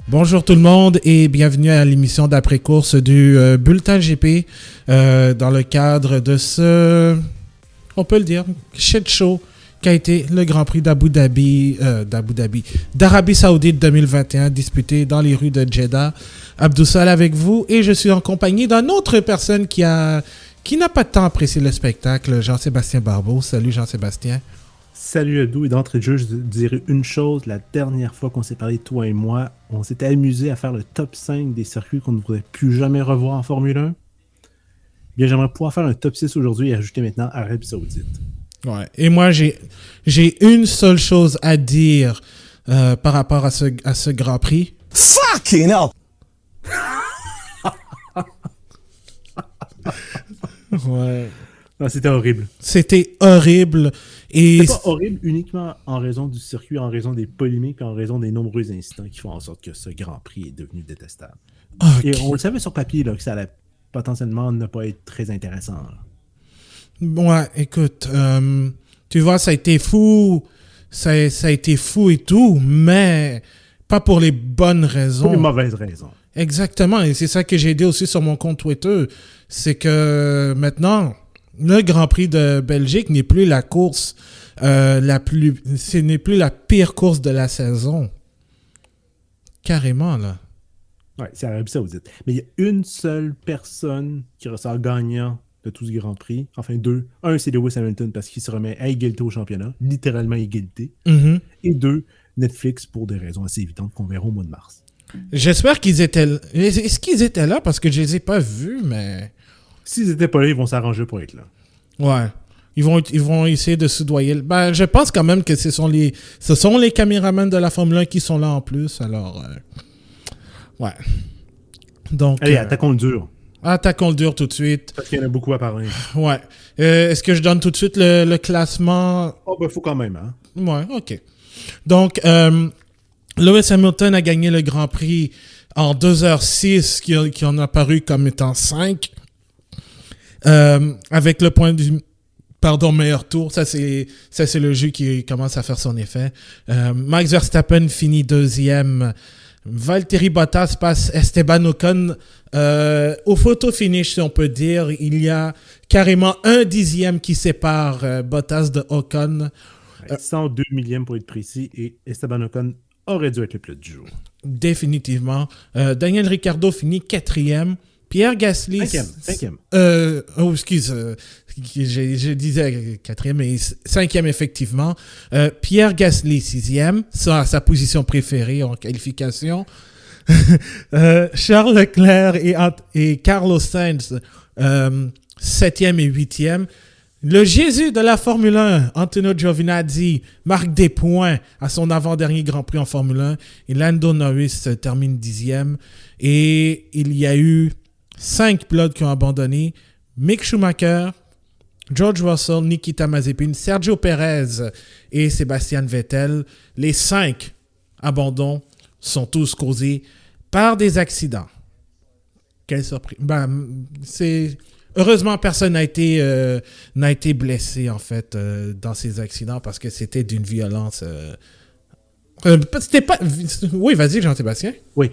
Bonjour tout le monde et bienvenue à l'émission d'après-course du Bulletin GP dans le cadre de ce, on peut le dire, shit show qui a été le Grand Prix d'Arabie Saoudite 2021 disputé dans les rues de Jeddah. Abdoussal avec vous et je suis en compagnie d'une autre personne qui n'a pas tant apprécié le spectacle, Jean-Sébastien Barbeau. Salut Jean-Sébastien. Salut Abdou, et d'entrée de jeu, je dirais une chose. La dernière fois qu'on s'est parlé, toi et moi, on s'était amusé à faire le top 5 des circuits qu'on ne voudrait plus jamais revoir en Formule 1. Bien, j'aimerais pouvoir faire un top 6 aujourd'hui et ajouter maintenant Arabie Saoudite. Ouais. Et moi, j'ai une seule chose à dire par rapport à ce Grand Prix. Fucking hell! Ouais. Non, c'était horrible. C'était horrible. Et c'est pas horrible uniquement en raison du circuit, en raison des polémiques, en raison des nombreux incidents qui font en sorte que ce Grand Prix est devenu détestable. Okay. Et on le savait sur papier là, que ça allait potentiellement ne pas être très intéressant. Là. Ouais, écoute, tu vois, ça a été fou. Ça a été fou et tout, mais pas pour les bonnes raisons. Pour les mauvaises raisons. Exactement, et c'est ça que j'ai dit aussi sur mon compte Twitter. C'est que maintenant, le Grand Prix de Belgique n'est plus la course ce n'est plus la pire course de la saison. Carrément, là. Ouais, c'est Arabie Saoudite. Mais il y a une seule personne qui ressort gagnant de tout ce Grand Prix. Enfin, deux. Un, c'est Lewis Hamilton parce qu'il se remet à égalité au championnat. Littéralement égalité. Mm-hmm. Et deux, Netflix pour des raisons assez évidentes qu'on verra au mois de mars. J'espère qu'ils étaient là. Est-ce qu'ils étaient là? Parce que je les ai pas vus, mais... S'ils étaient pas là, ils vont s'arranger pour être là. Ouais. Ils vont essayer de soudoyer. Ben, je pense quand même que ce sont les caméramans de la Formule 1 qui sont là en plus. Alors, ouais. Donc, allez, attaquons le dur. Attaquons le dur tout de suite. Parce qu'il y en a beaucoup à parler. Ouais. Est-ce que je donne tout de suite le classement? Oh, ben, faut quand même, hein. Ouais, OK. Donc, Lewis Hamilton a gagné le Grand Prix en 2h06, qui en a paru comme étant 5. Avec le point du meilleur tour, ça c'est le jeu qui commence à faire son effet. Max Verstappen finit deuxième. Valtteri Bottas passe Esteban Ocon au photo finish, si on peut dire. Il y a carrément 1 dixième qui sépare Bottas de Ocon. 102 millièmes pour être précis, et Esteban Ocon aurait dû être le pilote du jour. Définitivement. Daniel Ricciardo finit 4e. Pierre Gasly... 5e. Je disais 4e, mais 5e effectivement. Pierre Gasly, 6e, sa position préférée en qualification. Charles Leclerc et Carlos Sainz, 7e et 8e. Le Jésus de la Formule 1, Antonio Giovinazzi, marque des points à son avant-dernier Grand Prix en Formule 1. Et Lando Norris termine 10e. Et il y a eu 5 pilotes qui ont abandonné. Mick Schumacher, George Russell, Nikita Mazepin, Sergio Perez et Sébastien Vettel. Les 5 abandons sont tous causés par des accidents. Quelle surprise. Heureusement, personne n'a été blessé, en fait, dans ces accidents parce que c'était d'une violence... c'était pas... Oui, vas-y, Jean-Sébastien. Oui,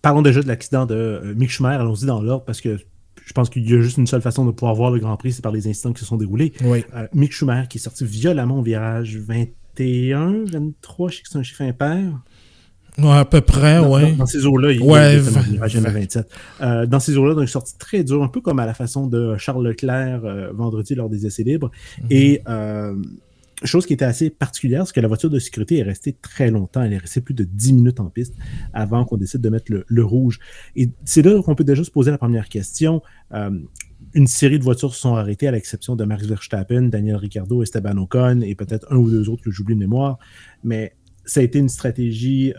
parlons déjà de l'accident de Mick Schumacher. Allons-y dans l'ordre parce que je pense qu'il y a juste une seule façon de pouvoir voir le Grand Prix, c'est par les incidents qui se sont déroulés. Oui. Mick Schumacher qui est sorti violemment au virage 21, 23, je sais que c'est un chiffre impair. Ouais, à peu près, oui. Dans ces eaux-là, il y a un virage 27. Dans ces eaux-là, donc, il est sorti très dur, un peu comme à la façon de Charles Leclerc vendredi lors des essais libres. Mm-hmm. Et chose qui était assez particulière, c'est que la voiture de sécurité est restée très longtemps. Elle est restée plus de 10 minutes en piste avant qu'on décide de mettre le rouge. Et c'est là qu'on peut déjà se poser la première question. Une série de voitures se sont arrêtées à l'exception de Max Verstappen, Daniel Ricciardo, Esteban Ocon et peut-être un ou deux autres que j'oublie de mémoire. Mais ça a été une stratégie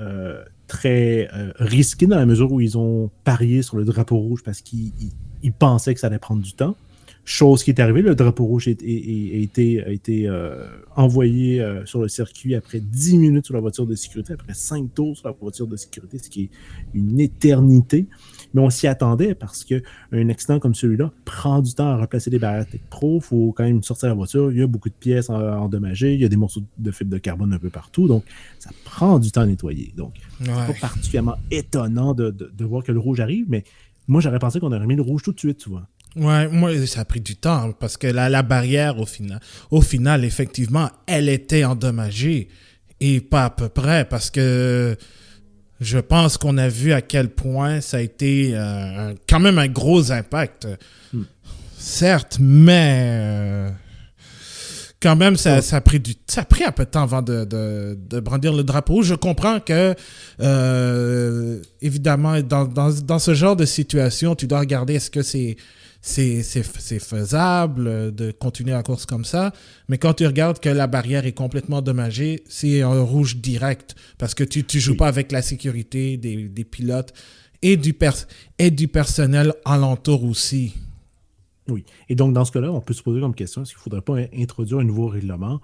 très risquée dans la mesure où ils ont parié sur le drapeau rouge parce qu'ils pensaient que ça allait prendre du temps. Chose qui est arrivée, le drapeau rouge a été envoyé sur le circuit après 10 minutes sur la voiture de sécurité, après 5 tours sur la voiture de sécurité, ce qui est une éternité. Mais on s'y attendait parce qu'un accident comme celui-là prend du temps à replacer les barrières Tech Pro. Il faut quand même sortir la voiture. Il y a beaucoup de pièces endommagées. Il y a des morceaux de fibre de carbone un peu partout. Donc, ça prend du temps à nettoyer. Donc, c'est pas particulièrement étonnant de voir que le rouge arrive, mais moi, j'aurais pensé qu'on aurait mis le rouge tout de suite, tu vois. Ouais, moi, ça a pris du temps parce que la barrière, au final, effectivement, elle était endommagée et pas à peu près parce que je pense qu'on a vu à quel point ça a été quand même un gros impact. Certes, mais quand même, ça a pris un peu de temps avant de brandir le drapeau. Je comprends que, évidemment, dans ce genre de situation, tu dois regarder est-ce que c'est faisable de continuer la course comme ça. Mais quand tu regardes que la barrière est complètement endommagée, c'est un rouge direct parce que tu joues pas avec la sécurité des pilotes et du personnel alentour aussi. Oui. Et donc, dans ce cas-là, on peut se poser comme question, est-ce qu'il ne faudrait pas introduire un nouveau règlement?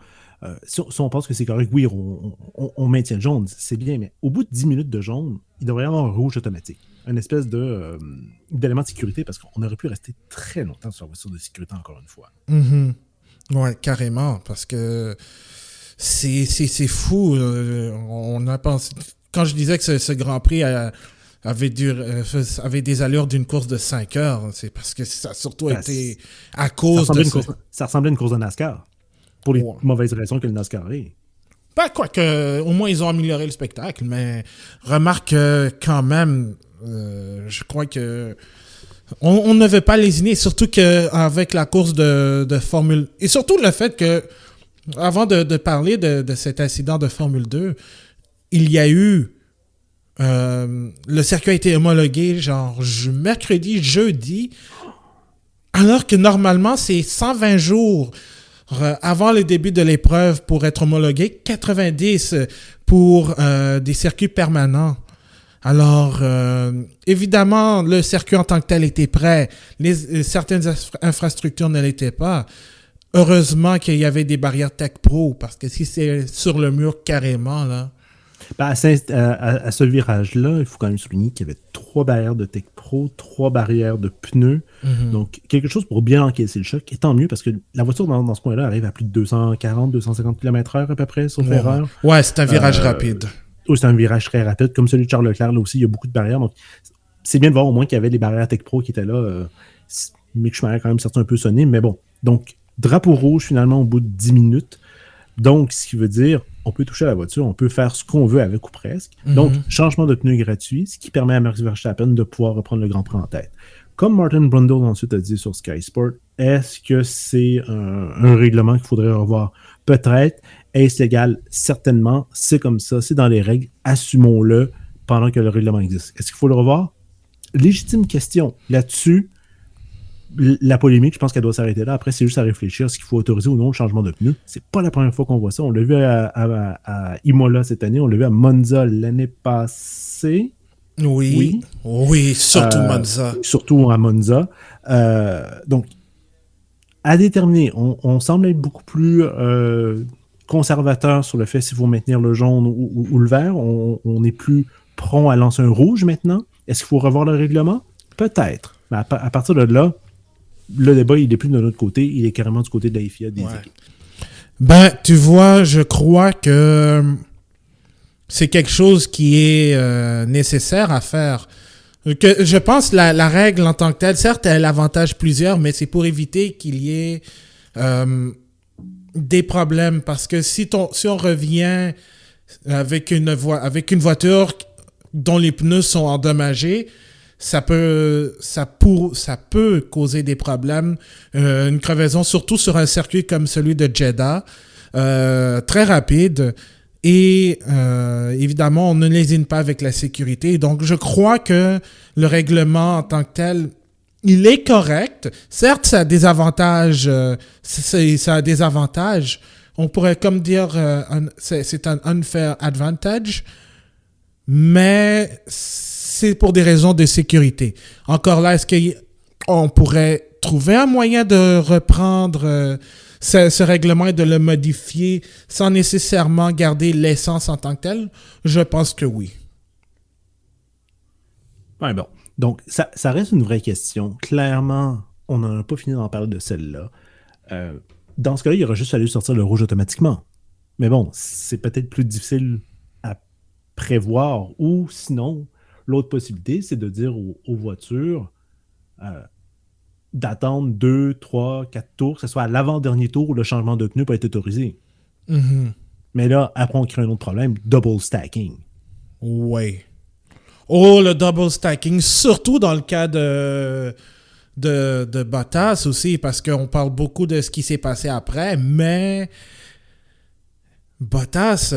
Si on pense que c'est correct, oui, on maintient le jaune, c'est bien, mais au bout de 10 minutes de jaune, il devrait y avoir un rouge automatique. Une espèce d'élément de sécurité, parce qu'on aurait pu rester très longtemps sur la voiture de sécurité, encore une fois. Mm-hmm. Ouais, carrément, parce que c'est fou. On a pensé... Quand je disais que ce Grand Prix avait des allures d'une course de 5 heures, c'est parce que ça a surtout été à cause ça ressemblait à une course de NASCAR, pour les mauvaises raisons que le NASCAR est. Ben, quoique, au moins, ils ont amélioré le spectacle, mais remarque quand même, je crois que on ne veut pas lésiner, surtout qu'avec la course de Formule... Et surtout le fait que, avant de parler de cet incident de Formule 2, il y a eu... le circuit a été homologué genre mercredi, jeudi, alors que normalement, c'est 120 jours avant le début de l'épreuve pour être homologué, 90 pour des circuits permanents. Alors, évidemment, le circuit en tant que tel était prêt. Certaines infrastructures ne l'étaient pas. Heureusement qu'il y avait des barrières Tech Pro, parce que si c'est sur le mur carrément, là... Ben, à ce virage-là, il faut quand même souligner qu'il y avait 3 barrières de Tech Pro, 3 barrières de pneus. Mm-hmm. Donc, quelque chose pour bien encaisser le choc. Et tant mieux, parce que la voiture, dans ce point-là, arrive à plus de 240-250 km/h à peu près, sauf erreur. Ouais, c'est un virage rapide. Oui, c'est un virage très rapide. Comme celui de Charles Leclerc, là aussi, il y a beaucoup de barrières. Donc, c'est bien de voir au moins qu'il y avait des barrières Tech Pro qui étaient là. Mick Schumacher a quand même sorti un peu sonné, mais bon. Donc, drapeau rouge, finalement, au bout de 10 minutes. Donc, ce qui veut dire, on peut toucher à la voiture, on peut faire ce qu'on veut avec ou presque. Mm-hmm. Donc, changement de pneus gratuit, ce qui permet à Max Verstappen de pouvoir reprendre le Grand Prix en tête. Comme Martin Brundle ensuite a dit sur Sky Sport, est-ce que c'est un règlement qu'il faudrait revoir? Peut-être. Est-ce légal? Certainement. C'est comme ça, c'est dans les règles. Assumons-le pendant que le règlement existe. Est-ce qu'il faut le revoir? Légitime question. Là-dessus, la polémique, je pense qu'elle doit s'arrêter là. Après, c'est juste à réfléchir est-ce qu'il faut autoriser ou non le changement de pneus. C'est pas la première fois qu'on voit ça. On l'a vu à Imola cette année. On l'a vu à Monza l'année passée. Oui, surtout Monza. Surtout à Monza. Donc, à déterminer, on semble être beaucoup plus conservateur sur le fait s'il faut maintenir le jaune ou le vert. On est plus prompt à lancer un rouge maintenant. Est-ce qu'il faut revoir le règlement? Peut-être. Mais à partir de là, le débat, il n'est plus de notre côté, il est carrément du côté de la FIA des équipes. Ben, tu vois, je crois que c'est quelque chose qui est nécessaire à faire. Que, je pense la règle en tant que telle, certes, elle avantage plusieurs, mais c'est pour éviter qu'il y ait des problèmes. Parce que si on revient avec une voiture dont les pneus sont endommagés, ça peut causer des problèmes. Une crevaison, surtout sur un circuit comme celui de Jeddah, très rapide. Et évidemment, on ne lésine pas avec la sécurité. Donc, je crois que le règlement en tant que tel, il est correct. Certes, ça a des avantages. Ça a des avantages. On pourrait comme dire c'est un unfair advantage. Mais c'est pour des raisons de sécurité. Encore là, est-ce qu'il on pourrait trouver un moyen de reprendre ce règlement et de le modifier sans nécessairement garder l'essence en tant que telle? Je pense que oui. Ouais, bon. Donc, ça reste une vraie question. Clairement, on n'a pas fini d'en parler de celle-là. Dans ce cas-là, il aurait juste fallu sortir le rouge automatiquement. Mais bon, c'est peut-être plus difficile à prévoir. Ou sinon, l'autre possibilité, c'est de dire aux voitures d'attendre 2, 3, 4 tours, que ce soit à l'avant-dernier tour où le changement de pneu peut être autorisé. Mm-hmm. Mais là, après, on crée un autre problème, double stacking. Oui. Oh, le double stacking, surtout dans le cas de Bottas aussi, parce qu'on parle beaucoup de ce qui s'est passé après, mais Bottas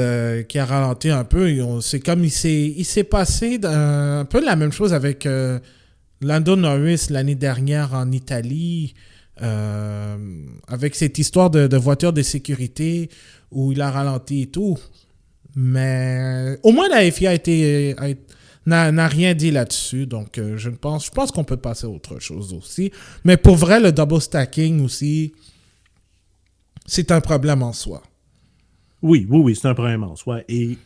qui a ralenti un peu, c'est comme il s'est passé un peu la même chose avec Lando Norris l'année dernière en Italie, avec cette histoire de voiture de sécurité où il a ralenti et tout. Mais au moins la FIA n'a rien dit là-dessus, donc je pense qu'on peut passer à autre chose aussi. Mais pour vrai, le double stacking aussi, c'est un problème en soi. Oui, c'est un problème en soi. Et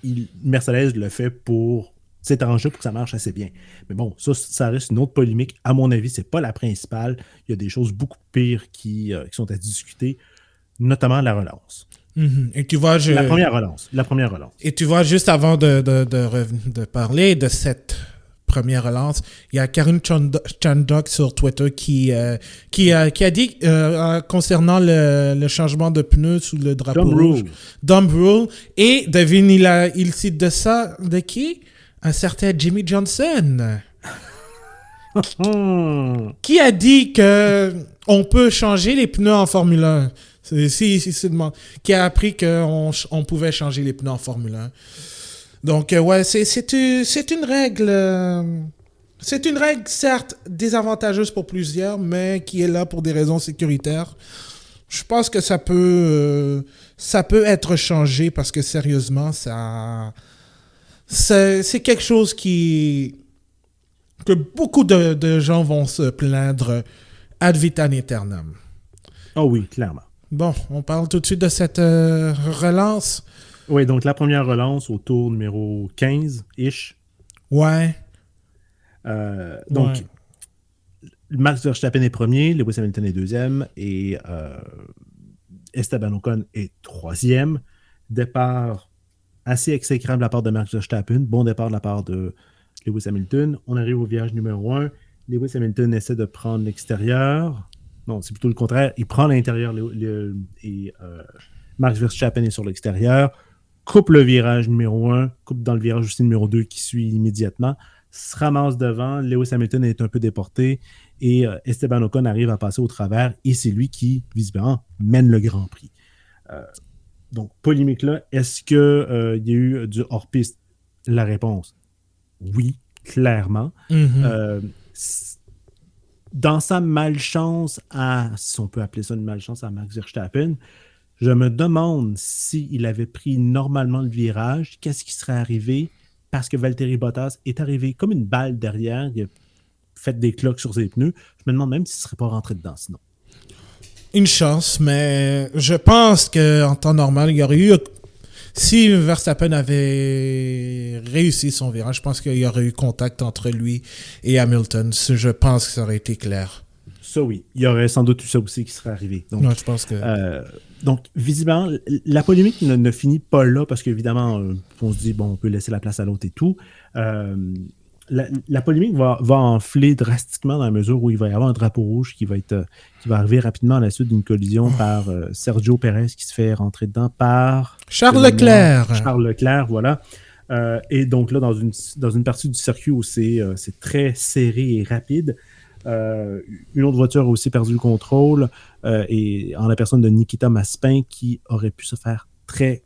Mercedes le fait pour s'étranger pour que ça marche assez bien. Mais bon, ça reste une autre polémique. À mon avis, c'est pas la principale. Il y a des choses beaucoup pires qui sont à discuter, notamment la relance. Mm-hmm. Et tu vois, La première relance. Et tu vois, juste avant de parler de cette première relance, il y a Karun Chandok sur Twitter qui a dit concernant le changement de pneus sous le drapeau rouge. Dumb rule. Et devine, il cite de ça de qui? Un certain Jimmy Johnson. Qui a dit que on peut changer les pneus en Formule 1. Qui a appris qu'on pouvait changer les pneus en Formule 1. Donc, ouais, c'est une règle. C'est une règle, certes, désavantageuse pour plusieurs, mais qui est là pour des raisons sécuritaires. Je pense que ça peut être changé parce que, sérieusement, c'est quelque chose que beaucoup de gens vont se plaindre ad vitam aeternam. Oh oui, clairement. Bon, on parle tout de suite de cette relance. Oui, donc la première relance au tour numéro 15-ish. Ouais. Donc, Max Verstappen est premier, Lewis Hamilton est deuxième et Esteban Ocon est troisième. Départ assez exécrable de la part de Max Verstappen. Bon départ de la part de Lewis Hamilton. On arrive au virage numéro 1. Lewis Hamilton essaie de prendre l'extérieur. Non, c'est plutôt le contraire. Il prend l'intérieur et Max Verstappen est sur l'extérieur. Coupe le virage numéro 1. Coupe dans le virage aussi numéro 2 qui suit immédiatement. Se ramasse devant. Lewis Hamilton est un peu déporté. Et Esteban Ocon arrive à passer au travers. Et c'est lui qui, visiblement, mène le Grand Prix. Donc, polémique là. Est-ce qu'il y a eu du hors-piste? La réponse, oui, clairement. Mm-hmm. Dans sa malchance si on peut appeler ça une malchance à Max Verstappen, je me demande s'il avait pris normalement le virage, qu'est-ce qui serait arrivé parce que Valtteri Bottas est arrivé comme une balle derrière, il a fait des cloques sur ses pneus. Je me demande même s'il ne serait pas rentré dedans sinon. Une chance, mais je pense qu'en temps normal, il y aurait eu... Si Verstappen avait réussi son virage, je pense qu'il y aurait eu contact entre lui et Hamilton. Je pense que ça aurait été clair. Ça, oui. Il y aurait sans doute eu ça aussi qui serait arrivé. Donc, non, je pense que... donc, visiblement, la polémique ne finit pas là parce qu'évidemment, on se dit, bon, on peut laisser la place à l'autre et tout. La polémique va enfler drastiquement dans la mesure où il va y avoir un drapeau rouge qui va arriver rapidement à la suite d'une collision par Sergio Pérez qui se fait rentrer dedans par... Charles Leclerc. Charles Leclerc, voilà. Et donc là, dans une partie du circuit où c'est très serré et rapide, une autre voiture a aussi perdu le contrôle et en la personne de Nikita Mazepin qui aurait pu se faire très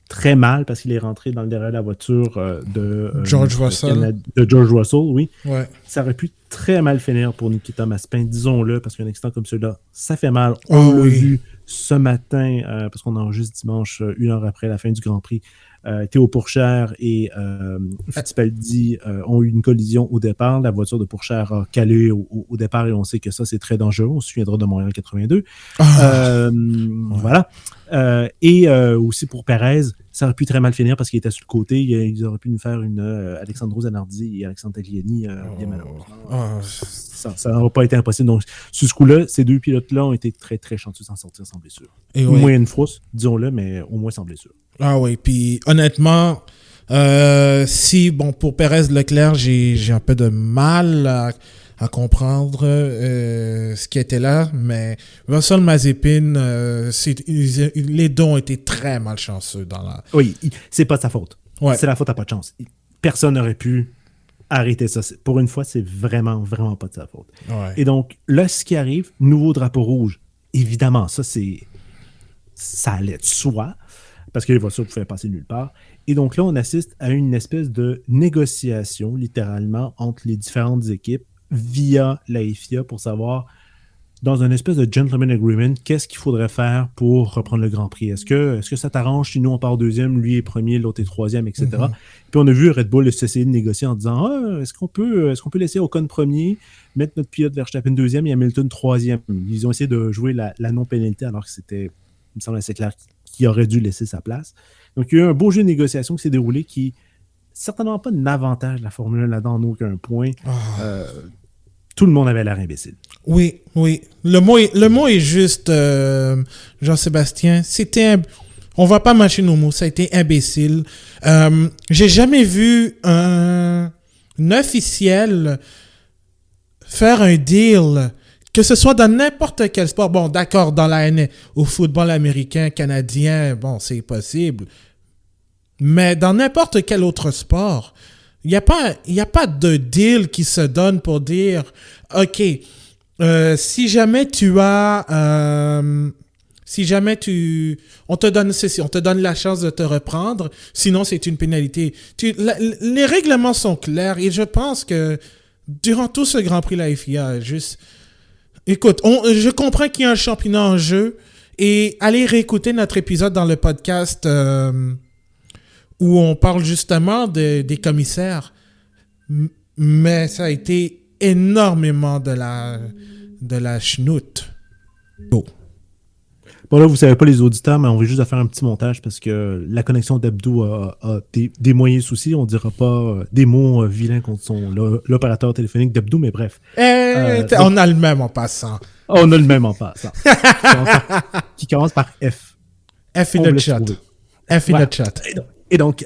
très mal parce qu'il est rentré dans le derrière de la voiture de George Russell. De George Russell, oui. Ouais. Ça aurait pu très mal finir pour Nikita Mazepin, disons-le, parce qu'un accident comme celui-là, ça fait mal. On l'a vu ce matin, parce qu'on enregistre dimanche, 1 heure après la fin du Grand Prix. Théo Pourchère et Fittipaldi ont eu une collision au départ. La voiture de Pourchère a calé au départ et on sait que ça, c'est très dangereux. On se souviendra de Montréal 82. Voilà. Et aussi pour Perez, ça aurait pu très mal finir parce qu'il était sur le côté. Ils auraient pu nous faire une Alexandro Zanardi et Alexandre Tagliani. Bien malheureusement. Ça n'aurait pas été impossible. Donc, sur ce coup-là, ces deux pilotes-là ont été très, très chanceux s'en sortir sans blessure. Au moins une fausse, disons-le, mais au moins sans blessure. Ah oui, puis honnêtement, pour Perez Leclerc, j'ai un peu de mal à comprendre ce qui était là, mais Russell Mazepin, les deux ont été très malchanceux dans la... Oui, c'est pas de sa faute. Ouais. C'est la faute à pas de chance. Personne n'aurait pu arrêter ça. Pour une fois, c'est vraiment, vraiment pas de sa faute. Ouais. Et donc, là, ce qui arrive, nouveau drapeau rouge. Évidemment, ça allait de soi, parce que les voitures pouvaient passer nulle part. Et donc là, on assiste à une espèce de négociation, littéralement, entre les différentes équipes via la FIA pour savoir, dans une espèce de gentleman agreement, qu'est-ce qu'il faudrait faire pour reprendre le Grand Prix. Est-ce que ça t'arrange si nous on part deuxième, lui est premier, l'autre est troisième, etc. Mm-hmm. Puis on a vu Red Bull essayer de négocier en disant est-ce qu'on peut laisser Ocon premier, mettre notre pilote Verstappen deuxième et Hamilton troisième. Ils ont essayé de jouer la non-pénalité alors que c'était, il me semble assez clair, qu'il aurait dû laisser sa place. Donc il y a eu un beau jeu de négociation qui s'est déroulé qui certainement pas n'avantage la Formule 1 là-dedans en aucun point. Tout le monde avait l'air imbécile. Oui. Le mot est juste, Jean-Sébastien. On va pas mâcher nos mots. Ça a été imbécile. J'ai jamais vu un officiel faire un deal, que ce soit dans n'importe quel sport. Bon, d'accord, au football américain, canadien, bon, c'est possible. Mais dans n'importe quel autre sport, il n'y a pas de deal qui se donne pour dire, OK, si jamais on te donne ceci, on te donne la chance de te reprendre, sinon c'est une pénalité. Les règlements sont clairs et je pense que durant tout ce Grand Prix, la FIA écoute, je comprends qu'il y a un championnat en jeu et allez réécouter notre épisode dans le podcast où on parle justement des commissaires. Mais ça a été énormément de la chenoute. Bon, là, vous ne savez pas les auditeurs, mais on va juste faire un petit montage parce que la connexion d'Abdou a des moyens soucis. On ne dira pas des mots vilains contre l'opérateur téléphonique d'Abdou, mais bref. On a le même en passant. On a le même en passant. Qui commence par F. F in the chat. F in the chat. Et donc,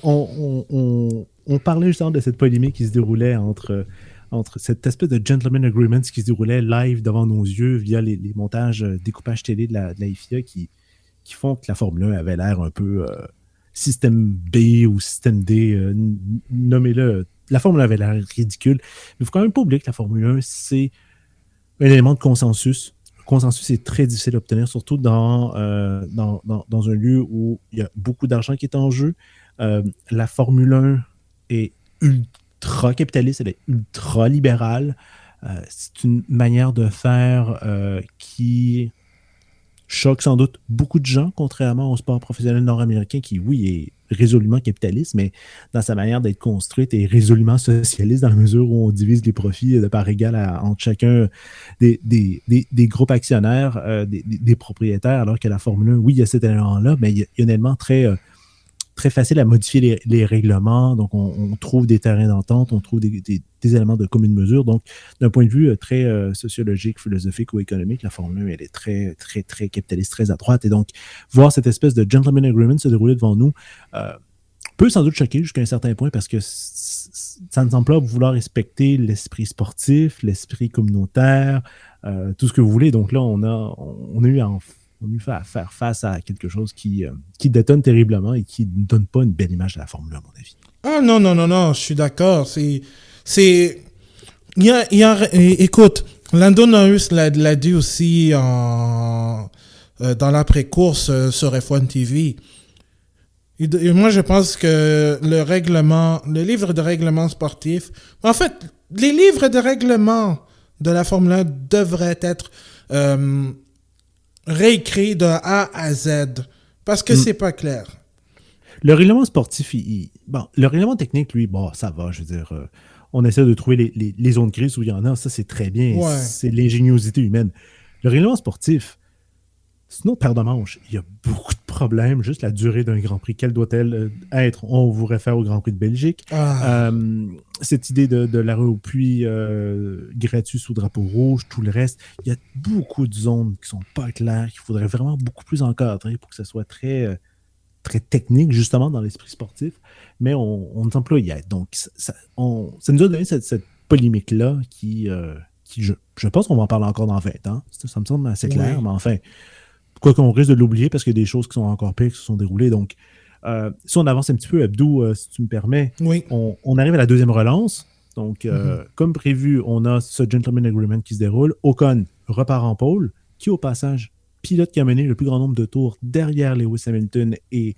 on parlait justement de cette polémique qui se déroulait entre cette espèce de gentleman agreement qui se déroulait live devant nos yeux via les montages découpage télé de la FIA qui font que la Formule 1 avait l'air un peu système B ou système D, nommez-le. La Formule 1 avait l'air ridicule. Mais il ne faut quand même pas oublier que la Formule 1, c'est un élément de consensus. Le consensus est très difficile à obtenir, surtout dans un lieu où il y a beaucoup d'argent qui est en jeu. La Formule 1 est ultra capitaliste, elle est ultra libérale. C'est une manière de faire qui choque sans doute beaucoup de gens, contrairement au sport professionnel nord-américain qui, oui, est résolument capitaliste, mais dans sa manière d'être construite est résolument socialiste dans la mesure où on divise les profits de part égale entre chacun des groupes actionnaires, des propriétaires, alors que la Formule 1, oui, il y a cet élément-là, mais il y a un élément très facile à modifier les règlements. Donc, on trouve des terrains d'entente, on trouve des éléments de commune mesure. Donc, d'un point de vue très sociologique, philosophique ou économique, la Formule 1, elle est très, très, très capitaliste, très à droite. Et donc, voir cette espèce de gentleman agreement se dérouler devant nous peut sans doute choquer jusqu'à un certain point parce que ça ne semble pas vouloir respecter l'esprit sportif, l'esprit communautaire, tout ce que vous voulez. Donc là, on a eu à faire face à quelque chose qui détonne terriblement et qui ne donne pas une belle image de la Formule 1, à mon avis. Ah non, je suis d'accord. Écoute, Lando Norris l'a dit aussi dans l'après-course sur F1 TV. Et moi, je pense que le livre de règlement sportif, en fait, les livres de règlement de la Formule 1 devraient être réécrits de A à Z parce que c'est pas clair. Le règlement sportif, bon, le règlement technique, lui, bon, ça va, je veux dire, on essaie de trouver les zones grises où il y en a, ça c'est très bien, Ouais. c'est l'ingéniosité humaine. Le règlement sportif, c'est une autre paire de manches. Il y a beaucoup de problèmes, juste la durée d'un Grand Prix, quelle doit-elle être? On vous réfère au Grand Prix de Belgique. Cette idée de l'arrêt au puits gratuit sous drapeau rouge, tout le reste, il y a beaucoup de zones qui ne sont pas claires, qu'il faudrait vraiment beaucoup plus encadrer pour que ce soit très technique, justement, dans l'esprit sportif, mais on nous emploie y être. Donc, ça nous a donné cette polémique-là qui je pense qu'on va en parler encore dans 20 ans. Ça me semble assez clair, mais enfin, quoi qu'on risque de l'oublier parce qu'il y a des choses qui sont encore pires qui se sont déroulées. Donc, si on avance un petit peu, Abdou, si tu me permets, on arrive à la deuxième relance. Donc, comme prévu, on a ce gentleman agreement qui se déroule. Ocon repart en pole, qui au passage pilote qui a mené le plus grand nombre de tours derrière Lewis Hamilton et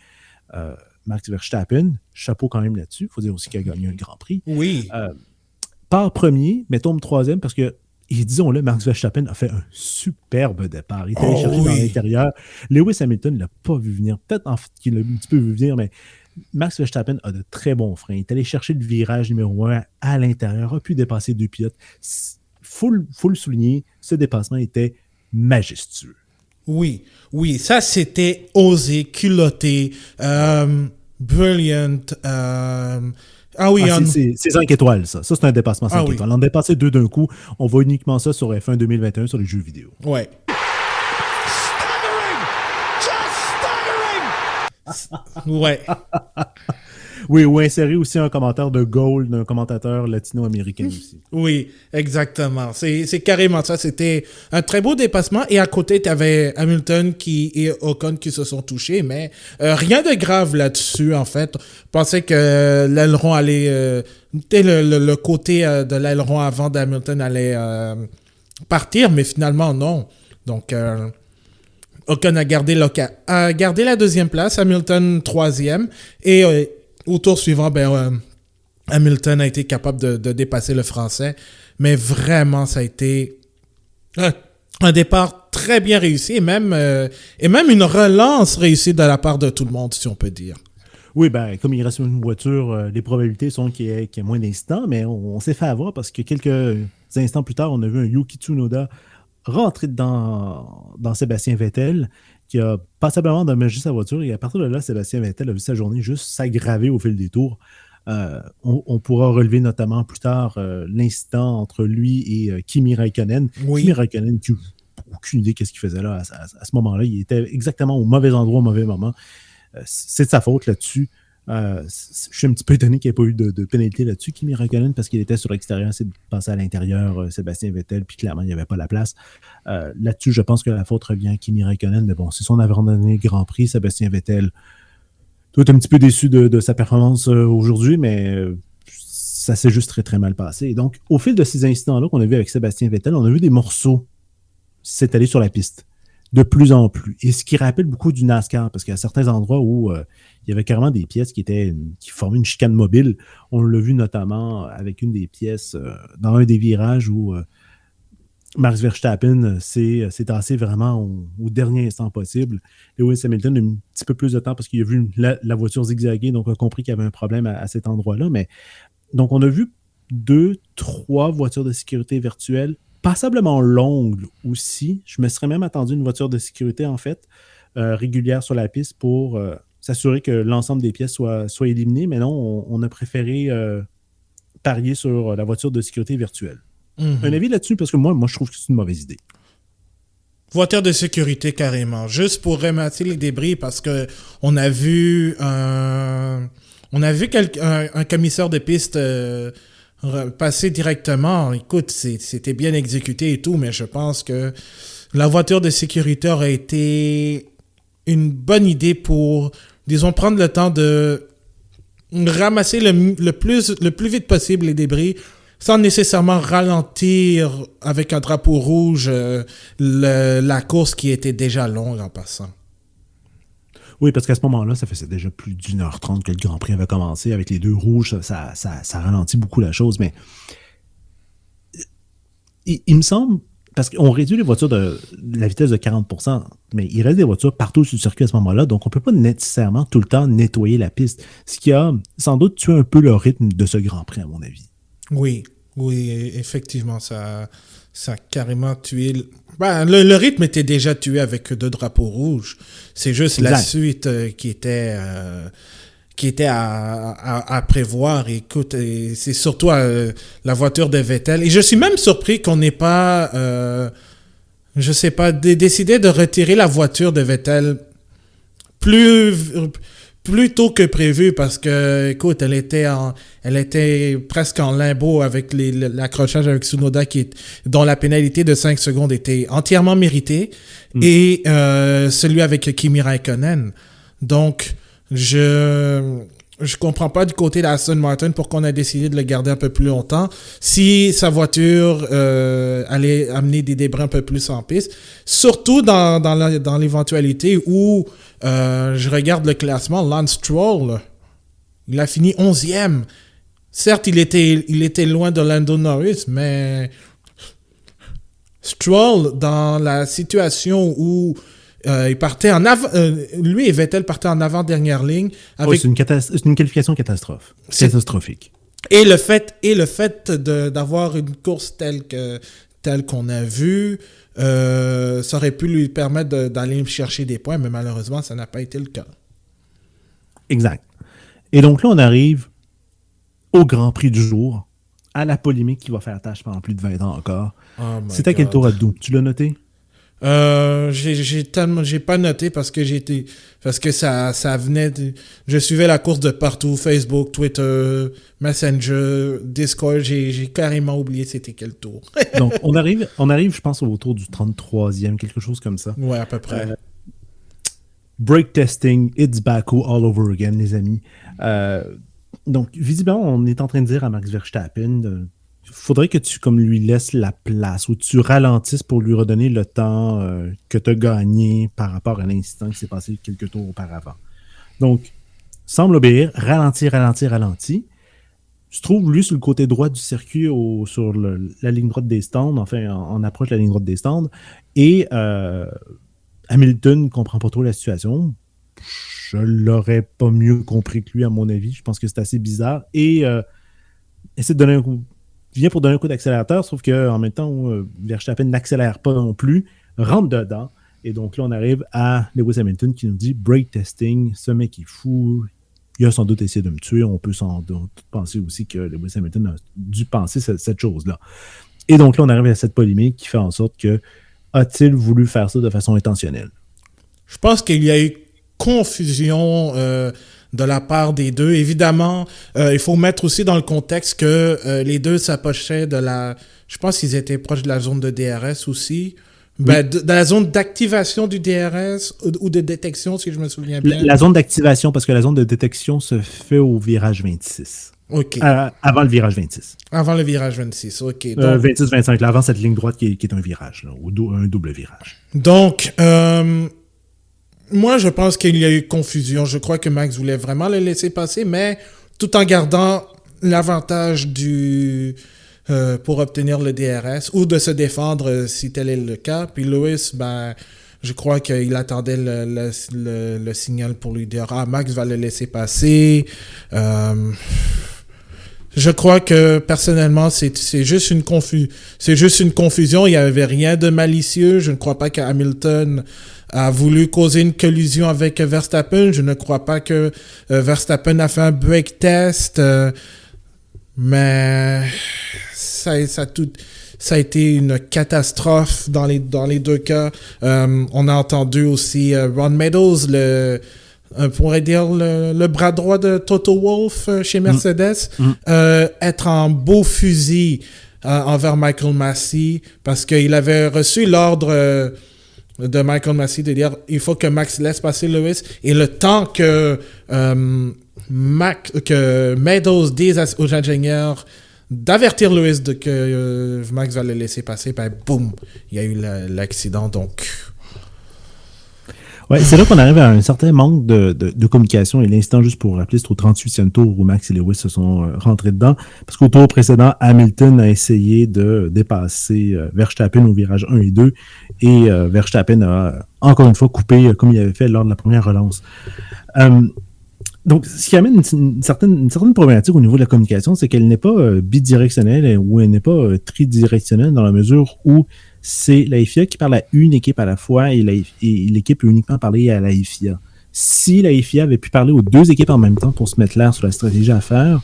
Max Verstappen. Chapeau quand même là-dessus. Il faut dire aussi qu'il a gagné un Grand Prix. Oui. Part premier, mais tombe troisième parce que, disons-le, Max Verstappen a fait un superbe départ. Il est allé chercher dans l'intérieur. Lewis Hamilton ne l'a pas vu venir. Peut-être en fait qu'il l'a un petit peu vu venir, mais Max Verstappen a de très bons freins. Il est allé chercher le virage numéro 1 à l'intérieur, a pu dépasser 2 pilotes. Faut le souligner, ce dépassement était majestueux. Oui, ça c'était osé, culotté, brilliant. C'est 5 étoiles, ça. Ça, c'est un dépassement 5 étoiles. On a dépassé 2 d'un coup. On voit uniquement ça sur F1 2021 sur les jeux vidéo. Ouais. Ouais. Oui, ou insérer aussi un commentaire de Gold d'un commentateur latino-américain aussi. Oui, exactement. C'est carrément ça. C'était un très beau dépassement. Et à côté, tu avais Hamilton et Ocon qui se sont touchés, mais rien de grave là-dessus, en fait. Je pensais que l'aileron allait... le côté de l'aileron avant d'Hamilton allait partir, mais finalement, non. Donc... Ocon a gardé la deuxième place, Hamilton troisième, et au tour suivant, Hamilton a été capable de dépasser le Français, mais vraiment, ça a été un départ très bien réussi, et même une relance réussie de la part de tout le monde, si on peut dire. Oui, comme il reste une voiture, les probabilités sont qu'il y ait moins d'instants, mais on s'est fait avoir parce que quelques instants plus tard, on a vu un Yuki Tsunoda rentrer dans Sébastien Vettel, qui a passablement dommagé sa voiture, et à partir de là, Sébastien Vettel a vu sa journée juste s'aggraver au fil des tours. On pourra relever notamment plus tard l'incident entre lui et Kimi Räikkönen. Oui. Kimi Räikkönen, qui n'a aucune idée de ce qu'il faisait là à ce moment-là. Il était exactement au mauvais endroit, au mauvais moment. C'est de sa faute là-dessus. Je suis un petit peu étonné qu'il n'y ait pas eu de pénalité là-dessus, Kimi Räikkönen, parce qu'il était sur l'extérieur, c'est passé à l'intérieur, Sébastien Vettel, puis clairement, il n'y avait pas la place. Là-dessus, je pense que la faute revient à Kimi Räikkönen, mais bon, c'est son avant-dernier Grand Prix, Sébastien Vettel doit être un petit peu déçu de sa performance aujourd'hui, mais ça s'est juste très, très mal passé. Et donc, au fil de ces incidents-là qu'on a vu avec Sébastien Vettel, on a vu des morceaux s'étaler sur la piste, de plus en plus. Et ce qui rappelle beaucoup du NASCAR, parce qu'il y a certains endroits où il y avait carrément des pièces qui formaient une chicane mobile. On l'a vu notamment avec une des pièces dans un des virages où Max Verstappen s'est tassé vraiment au dernier instant possible. Lewis Hamilton a eu un petit peu plus de temps parce qu'il a vu la voiture zigzaguer, donc a compris qu'il y avait un problème à cet endroit-là. Mais donc, on a vu 2, 3 voitures de sécurité virtuelles passablement longues aussi. Je me serais même attendu une voiture de sécurité, en fait, régulière sur la piste pour s'assurer que l'ensemble des pièces soient éliminées. Mais non, on a préféré parier sur la voiture de sécurité virtuelle. Un avis là-dessus, parce que moi, je trouve que c'est une mauvaise idée. Voiture de sécurité, carrément. Juste pour ramasser les débris, parce que on a vu un commissaire de piste passer directement. Écoute, c'était bien exécuté et tout, mais je pense que la voiture de sécurité aurait été une bonne idée pour, disons, prendre le temps de ramasser le plus vite possible les débris, sans nécessairement ralentir avec un drapeau rouge la course qui était déjà longue en passant. Oui, parce qu'à ce moment-là, ça faisait déjà plus d'1h30 que le Grand Prix avait commencé. Avec les 2 rouges, ça ralentit beaucoup la chose. Mais il me semble, parce qu'on réduit les voitures de la vitesse de 40%, mais il reste des voitures partout sur le circuit à ce moment-là, donc on ne peut pas nécessairement tout le temps nettoyer la piste, ce qui a sans doute tué un peu le rythme de ce Grand Prix, à mon avis. Oui, effectivement, ça a carrément tué... le rythme était déjà tué avec 2 drapeaux rouges. C'est juste la suite qui était à prévoir. Écoute, c'est surtout la voiture de Vettel. Et je suis même surpris qu'on n'ait pas, je sais pas, décidé de retirer la voiture de Vettel plus tôt que prévu parce que, écoute, elle était presque en limbo avec l'accrochage avec Tsunoda dont la pénalité de 5 secondes était entièrement méritée et celui avec Kimi Raikkonen. Donc, je comprends pas du côté d'Aston Martin pourquoi on a décidé de le garder un peu plus longtemps. Si sa voiture allait amener des débris un peu plus en piste, surtout dans l'éventualité où je regarde le classement, Lance Stroll, il a fini 11e. Certes, il était loin de Lando Norris, mais Stroll, dans la situation où il partait en avant. Lui et Vettel partaient en avant-dernière ligne. Avec... c'est une qualification catastrophique. Et le fait d'avoir une course telle qu'on a vue, ça aurait pu lui permettre d'aller chercher des points, mais malheureusement, ça n'a pas été le cas. Exact. Et donc là, on arrive au Grand Prix du jour, à la polémique qui va faire tâche pendant plus de 20 ans encore. Oh c'est à quel tour à Doux? Tu l'as noté? J'ai pas noté parce que ça venait je suivais la course de partout, Facebook, Twitter, Messenger, Discord, j'ai carrément oublié c'était quel tour. Donc on arrive je pense autour du 33e, quelque chose comme ça. Ouais, à peu près. Brake testing, it's Baku all over again, les amis. Donc visiblement, on est en train de dire à Max Verstappen faudrait que tu lui laisses la place ou tu ralentisses pour lui redonner le temps que tu as gagné par rapport à l'incident qui s'est passé quelques tours auparavant. Donc, semble obéir, ralentit. Se trouve, lui, sur le côté droit du circuit, sur la ligne droite des stands, enfin, en approche de la ligne droite des stands, et Hamilton ne comprend pas trop la situation. Je l'aurais pas mieux compris que lui, à mon avis. Je pense que c'est assez bizarre. Et essaie de donner un coup... vient pour donner un coup d'accélérateur, sauf qu'en même temps, Verstappen n'accélère pas non plus, rentre dedans, et donc là, on arrive à Lewis Hamilton qui nous dit « Brake testing, ce mec est fou, il a sans doute essayé de me tuer, on peut sans doute penser aussi que Lewis Hamilton a dû penser cette chose-là. » Et donc là, on arrive à cette polémique qui fait en sorte que a-t-il voulu faire ça de façon intentionnelle? Je pense qu'il y a eu confusion de la part des deux. Évidemment, il faut mettre aussi dans le contexte que les deux s'approchaient je pense qu'ils étaient proches de la zone de DRS aussi. Oui. De la zone d'activation du DRS ou de détection, si je me souviens bien. La zone d'activation, parce que la zone de détection se fait au virage 26. OK. Avant le virage 26. Avant le virage 26, OK. 26-25, là, avant cette ligne droite qui est un virage, là, un double virage. Donc, moi, je pense qu'il y a eu confusion. Je crois que Max voulait vraiment le laisser passer, mais tout en gardant l'avantage pour obtenir le DRS ou de se défendre si tel est le cas. Puis Lewis, je crois qu'il attendait le signal pour lui dire « Ah, Max va le laisser passer. » Je crois que personnellement, c'est juste une confusion. Il n'y avait rien de malicieux. Je ne crois pas qu'Hamilton a voulu causer une collision avec Verstappen. Je ne crois pas que Verstappen a fait un brake test. Mais ça a été une catastrophe dans les deux cas. On a entendu aussi Ron Meadows, on pourrait dire le bras droit de Toto Wolff chez Mercedes, être en beau fusil envers Michael Massey parce qu'il avait reçu l'ordre de Michael Massey de dire il faut que Max laisse passer Lewis et le temps que Meadows dise aux ingénieurs d'avertir Lewis que Max va le laisser passer, boum, il y a eu l'accident, donc... Ouais, c'est là qu'on arrive à un certain manque de communication. Et l'incident, juste pour rappeler, c'est au 38e tour où Max et Lewis se sont rentrés dedans. Parce qu'au tour précédent, Hamilton a essayé de dépasser Verstappen au virage 1 et 2. Et Verstappen a encore une fois coupé comme il avait fait lors de la première relance. Donc, ce qui amène une certaine problématique au niveau de la communication, c'est qu'elle n'est pas bidirectionnelle ou elle n'est pas tridirectionnelle dans la mesure où c'est la FIA qui parle à une équipe à la fois et l'équipe peut uniquement parler à la FIA. Si la FIA avait pu parler aux deux équipes en même temps pour se mettre clair sur la stratégie à faire,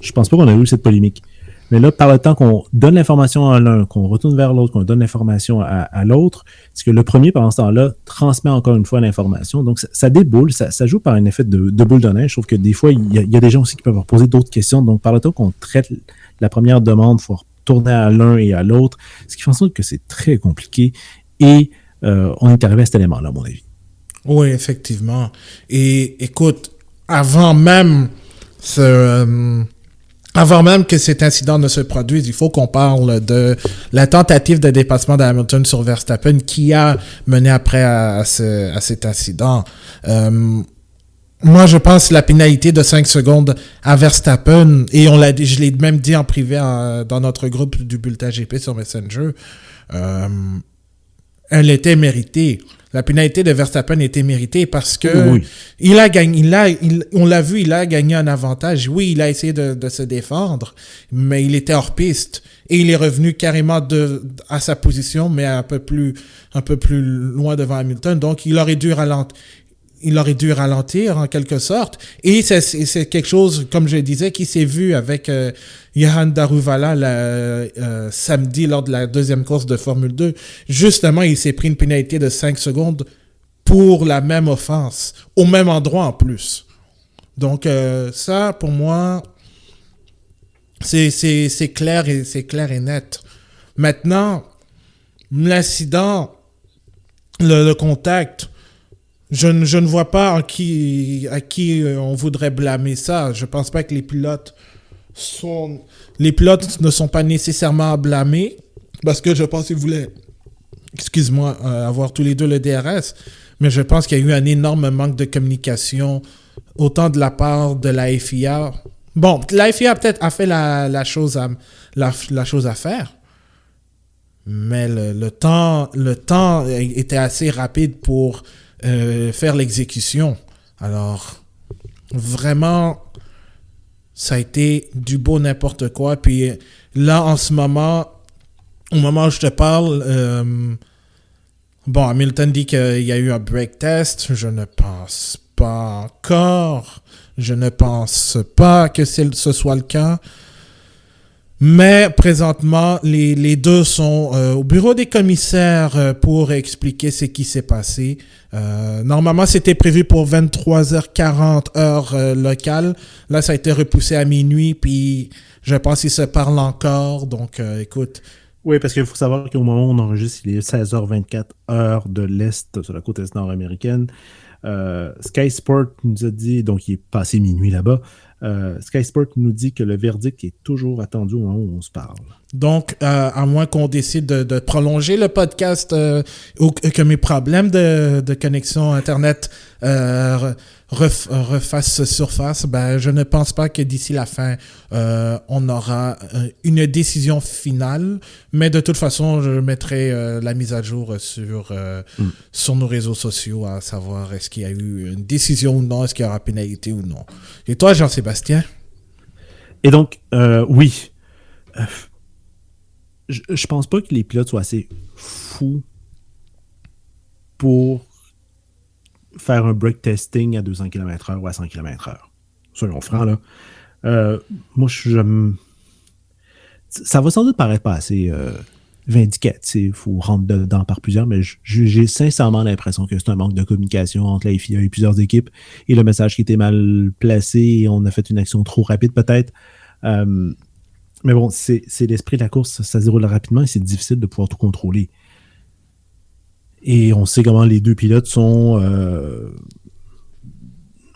je pense pas qu'on a eu cette polémique. Mais là, par le temps qu'on donne l'information à l'un, qu'on retourne vers l'autre, qu'on donne l'information à l'autre, c'est que le premier, pendant ce temps-là, transmet encore une fois l'information. Donc, ça déboule, ça joue par un effet de boule de neige. Je trouve que des fois, il y a des gens aussi qui peuvent poser d'autres questions. Donc, par le temps qu'on traite la première demande, il faut retourner à l'un et à l'autre, ce qui fait en sorte que c'est très compliqué. Et on est arrivé à cet élément-là, à mon avis. Oui, effectivement. Et écoute, avant même que cet incident ne se produise, il faut qu'on parle de la tentative de dépassement d'Hamilton sur Verstappen qui a mené après à cet incident. Moi, je pense la pénalité de 5 secondes à Verstappen, et je l'ai même dit en privé dans notre groupe du Bulletin GP sur Messenger, elle était méritée. La pénalité de Verstappen était méritée parce que oui. Il a gagné, on l'a vu, il a gagné un avantage. Oui, il a essayé de se défendre, mais il était hors piste et il est revenu carrément à sa position, mais un peu plus loin devant Hamilton. Donc, il aurait dû ralentir en quelque sorte. Et c'est quelque chose, comme je disais, qui s'est vu avec Johan Daruvala samedi lors de la deuxième course de Formule 2. Justement, il s'est pris une pénalité de 5 secondes pour la même offense, au même endroit en plus. Donc ça, pour moi, c'est clair et net. Maintenant, l'incident, le contact, je ne vois pas à qui on voudrait blâmer ça. Je pense pas que les pilotes ne sont pas nécessairement à blâmer, parce que je pense qu'ils voulaient, avoir tous les deux le DRS, mais je pense qu'il y a eu un énorme manque de communication, autant de la part de la FIA. Bon, la FIA peut-être a fait la chose à faire, mais le temps était assez rapide pour faire l'exécution. Alors, vraiment, ça a été du beau n'importe quoi. Puis là, en ce moment, au moment où je te parle, Hamilton dit qu'il y a eu un brake test. Je ne pense pas encore. Je ne pense pas que ce soit le cas. Mais présentement, les deux sont au bureau des commissaires pour expliquer ce qui s'est passé. Normalement, c'était prévu pour 23h40 heure locale. Là, ça a été repoussé à minuit, puis je pense qu'ils se parlent encore. Donc, écoute. Oui, parce qu'il faut savoir qu'au moment où on enregistre, il est 16h24 heure de l'Est, sur la côte Est nord-américaine. Sky Sport nous a dit, donc il est passé minuit là-bas, Sky Sport nous dit que le verdict est toujours attendu au moment où on se parle. Donc, à moins qu'on décide de prolonger le podcast ou que mes problèmes de connexion Internet refassent surface, je ne pense pas que d'ici la fin, on aura une décision finale. Mais de toute façon, je mettrai la mise à jour sur nos réseaux sociaux à savoir est-ce qu'il y a eu une décision ou non, est-ce qu'il y aura pénalité ou non. Et toi, Jean-Sébastien? Et donc, oui. Je pense pas que les pilotes soient assez fous pour faire un brake testing à 200 km/h ou à 100 km/h. Soyons francs, là. Moi, ça va sans doute paraître pas assez vindicatif ou rentre dedans par plusieurs, mais j'ai sincèrement l'impression que c'est un manque de communication entre la FIA et plusieurs équipes et le message qui était mal placé et on a fait une action trop rapide peut-être. Mais bon, c'est l'esprit de la course, ça se déroule rapidement et c'est difficile de pouvoir tout contrôler. Et on sait comment les deux pilotes sont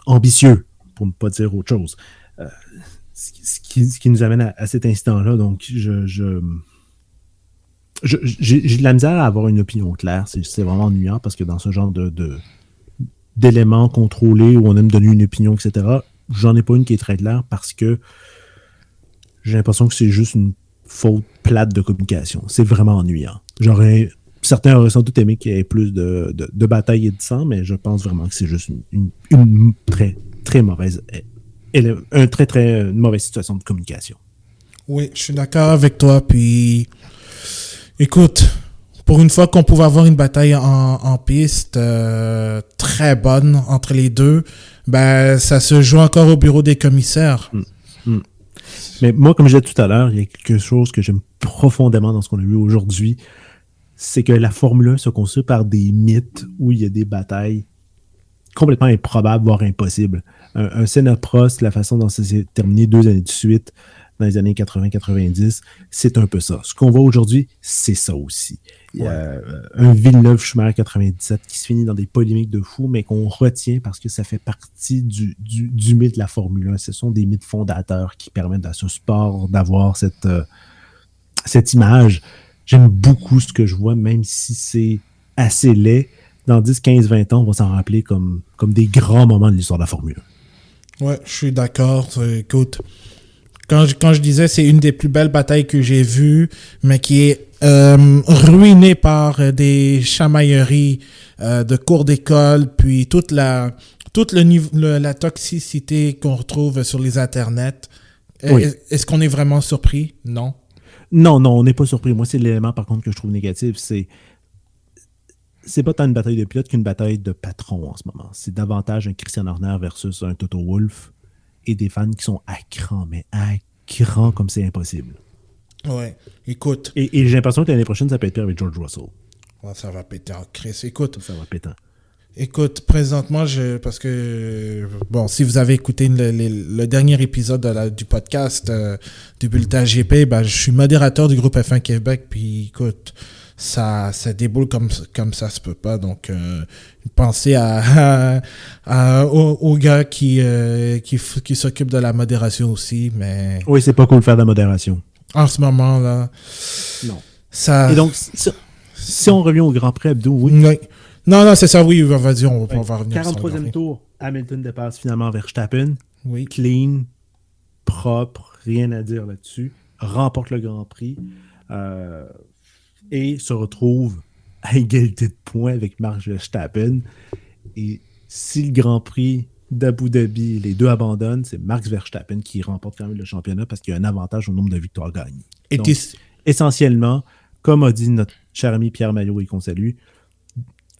ambitieux, pour ne pas dire autre chose. Ce qui nous amène à cet incident-là. Donc, j'ai de la misère à avoir une opinion claire. C'est vraiment ennuyant parce que dans ce genre de d'éléments contrôlés où on aime donner une opinion, etc. J'en ai pas une qui est très claire parce que j'ai l'impression que c'est juste une faute plate de communication. C'est vraiment ennuyant. Certains auraient sans doute aimé qu'il y ait plus de bataille et de sang, mais je pense vraiment que c'est juste une très, très mauvaise, une mauvaise situation de communication. Oui, je suis d'accord avec toi. Puis, écoute, pour une fois qu'on pouvait avoir une bataille en piste très bonne entre les deux, ben ça se joue encore au bureau des commissaires. Mais moi, comme je disais tout à l'heure, il y a quelque chose que j'aime profondément dans ce qu'on a vu aujourd'hui, c'est que la Formule 1 se construit par des mythes où il y a des batailles complètement improbables, voire impossibles. Un Senna-Prost, la façon dont ça s'est terminé 2 années de suite, dans les années 80-90, c'est un peu ça. Ce qu'on voit aujourd'hui, c'est ça aussi. Il y a un Villeneuve-Schumacher 97 qui se finit dans des polémiques de fou, mais qu'on retient parce que ça fait partie du mythe de la Formule 1. Ce sont des mythes fondateurs qui permettent à ce sport d'avoir cette image. J'aime beaucoup ce que je vois, même si c'est assez laid. Dans 10, 15, 20 ans, on va s'en rappeler comme des grands moments de l'histoire de la Formule 1. Ouais, je suis d'accord. Écoute, quand je disais c'est une des plus belles batailles que j'ai vues, mais qui est ruinée par des chamailleries de cours d'école, puis toute la toxicité qu'on retrouve sur les internets. Oui. Est-ce qu'on est vraiment surpris? Non. Non, on n'est pas surpris. Moi, c'est l'élément, par contre, que je trouve négatif. C'est pas tant une bataille de pilote qu'une bataille de patron en ce moment. C'est davantage un Christian Horner versus un Toto Wolff et des fans qui sont à cran, mais à cran comme c'est impossible. Ouais, écoute. Et j'ai l'impression que l'année prochaine, ça peut être pire avec George Russell. Ouais, ça va péter en crise. Écoute. Ça va péter. Écoute, présentement, parce que, bon, si vous avez écouté le dernier épisode du podcast du Bulletin GP, ben, je suis modérateur du groupe F1 Québec, puis écoute, ça déboule comme ça se peut pas. Donc, pensez aux gars qui s'occupent de la modération aussi, mais... Oui, c'est pas cool de faire de la modération. En ce moment-là... Non. Ça... Et donc, si on revient au Grand Prix, Abdou, oui. Non, c'est ça, oui, vas-y, on va revenir. 43e tour, Hamilton dépasse finalement Verstappen. Oui. Clean, propre, rien à dire là-dessus. Remporte le Grand Prix et se retrouve à égalité de points avec Max Verstappen. Et si le Grand Prix d'Abu Dhabi, les deux abandonnent, c'est Max Verstappen qui remporte quand même le championnat parce qu'il y a un avantage au nombre de victoires gagnées. Donc, essentiellement, comme a dit notre cher ami Pierre Maillot et qu'on salue,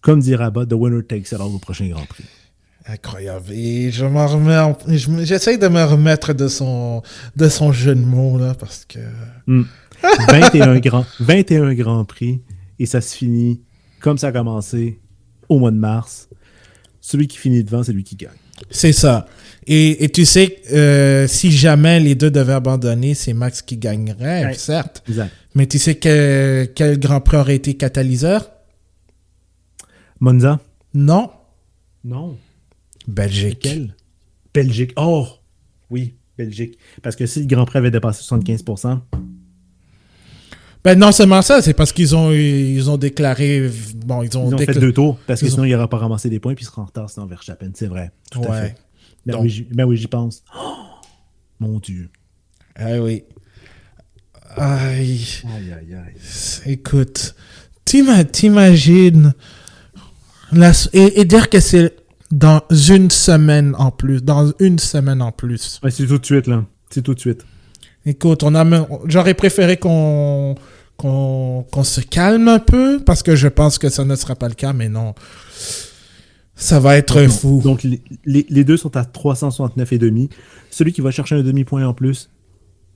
comme dit Rabat, the winner takes it all au prochain Grand Prix. Incroyable. Et je m'en remets. J'essaye de me remettre de son jeu de mots, là, parce que. 21 Grands Prix, et ça se finit comme ça a commencé au mois de mars. Celui qui finit devant, c'est lui qui gagne. C'est ça. Et tu sais, si jamais les deux devaient abandonner, c'est Max qui gagnerait, ouais, certes. Exact. Mais tu sais quel Grand Prix aurait été catalyseur? Monza? Non. Belgique. Quel? Belgique. Oh! Oui, Belgique. Parce que si le Grand Prix avait dépassé 75%... Ben non seulement ça, c'est parce qu'ils ont déclaré... Bon, ils ont fait 2 tours, parce que sinon, il n'aurait pas ramassé des points, puis il sera en retard sinon Verstappen, c'est vrai. Tout à fait. Ben oui, j'y pense. Oh, mon Dieu. Ah oui. Aïe. Écoute, t'imagines... Et dire que c'est dans une semaine en plus. Ouais, c'est tout de suite, là. C'est tout de suite. Écoute, j'aurais préféré qu'on se calme un peu, parce que je pense que ça ne sera pas le cas, mais non. Ça va être fou. Donc, les deux sont à 369,5. Celui qui va chercher un demi-point en plus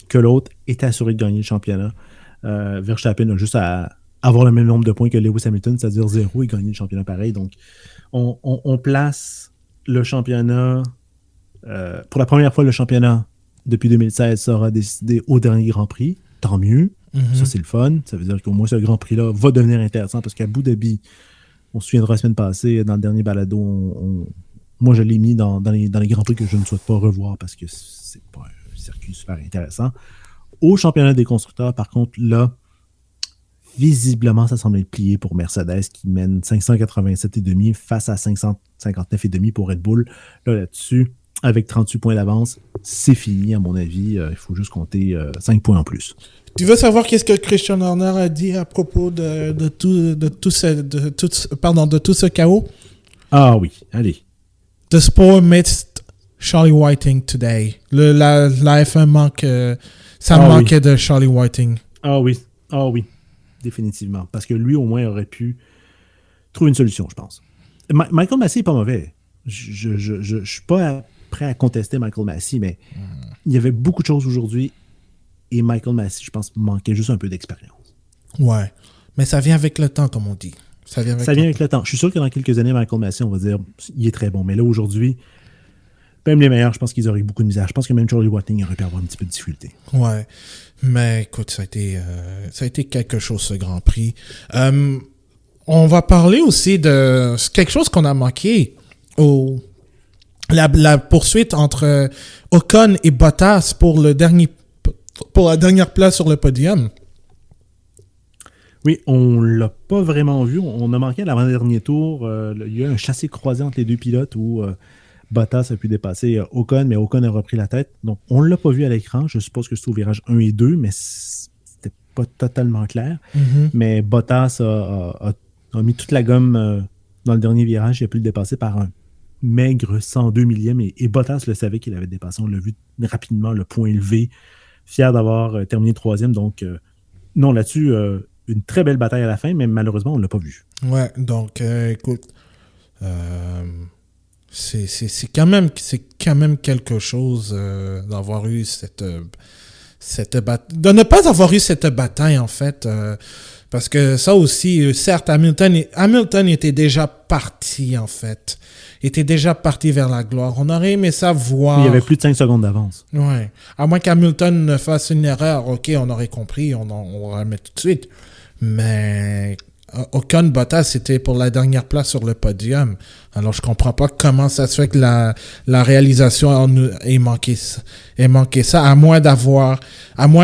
que l'autre est assuré de gagner le championnat. Verstappen a juste à avoir le même nombre de points que Lewis Hamilton, c'est-à-dire 0 et gagner le championnat pareil. Donc, on place le championnat... pour la première fois, le championnat, depuis 2016, sera décidé au dernier Grand Prix. Tant mieux. Ça, c'est le fun. Ça veut dire qu'au moins, ce Grand Prix-là va devenir intéressant parce qu'à Abu Dhabi, on se souviendra la semaine passée, dans le dernier balado, moi, je l'ai mis dans les Grands Prix que je ne souhaite pas revoir parce que c'est pas un circuit super intéressant. Au championnat des constructeurs, par contre, là, visiblement, ça semble être plié pour Mercedes qui mène 587,5 face à 559,5 pour Red Bull. Là-dessus, avec 38 points d'avance, c'est fini, à mon avis. Il faut juste compter 5 points en plus. Tu veux savoir qu'est-ce que Christian Horner a dit à propos de tout ce chaos? Ah oui, allez. The sport missed Charlie Whiting today. La F1 manquait de Charlie Whiting. Ah oui, définitivement. Parce que lui, au moins, aurait pu trouver une solution, je pense. Michael Massey n'est pas mauvais. Je suis pas prêt à contester Michael Massey, mais il y avait beaucoup de choses aujourd'hui et Michael Massey, je pense, manquait juste un peu d'expérience. Ouais, mais ça vient avec le temps, comme on dit. Ça vient avec le temps. Je suis sûr que dans quelques années, Michael Massey, on va dire, il est très bon. Mais là, aujourd'hui, même les meilleurs, je pense qu'ils auraient eu beaucoup de misère. Je pense que même Charlie Whiting aurait pu avoir un petit peu de difficulté. Ouais, mais écoute, ça a été quelque chose, ce Grand Prix. On va parler aussi de quelque chose qu'on a manqué la poursuite entre Ocon et Bottas pour la dernière place sur le podium. Oui, on l'a pas vraiment vu. On a manqué à l'avant-dernier tour. Il y a eu un chassé croisé entre les deux pilotes où Bottas a pu dépasser Ocon, mais Ocon a repris la tête. Donc, on ne l'a pas vu à l'écran. Je suppose que c'était au virage 1 et 2, mais c'était pas totalement clair. Mm-hmm. Mais Bottas a mis toute la gomme dans le dernier virage. Il a pu le dépasser par un maigre 102 millième. Et Bottas le savait qu'il avait dépassé. On l'a vu rapidement, le point élevé. Fier d'avoir terminé troisième. Donc, non, là-dessus, une très belle bataille à la fin, mais malheureusement, on ne l'a pas vu. Ouais, donc, écoute... C'est quand même quelque chose d'avoir eu de ne pas avoir eu cette bataille, en fait, parce que ça aussi, certes, Hamilton était déjà parti, en fait. Était déjà parti vers la gloire. On aurait aimé ça voir. Il y avait plus de 5 secondes d'avance. Ouais. À moins qu'Hamilton ne fasse une erreur, ok, on aurait compris, on remet tout de suite. Mais Ocon Bottas, c'était pour la dernière place sur le podium. Alors, je comprends pas comment ça se fait que la réalisation ait manqué ça, à moins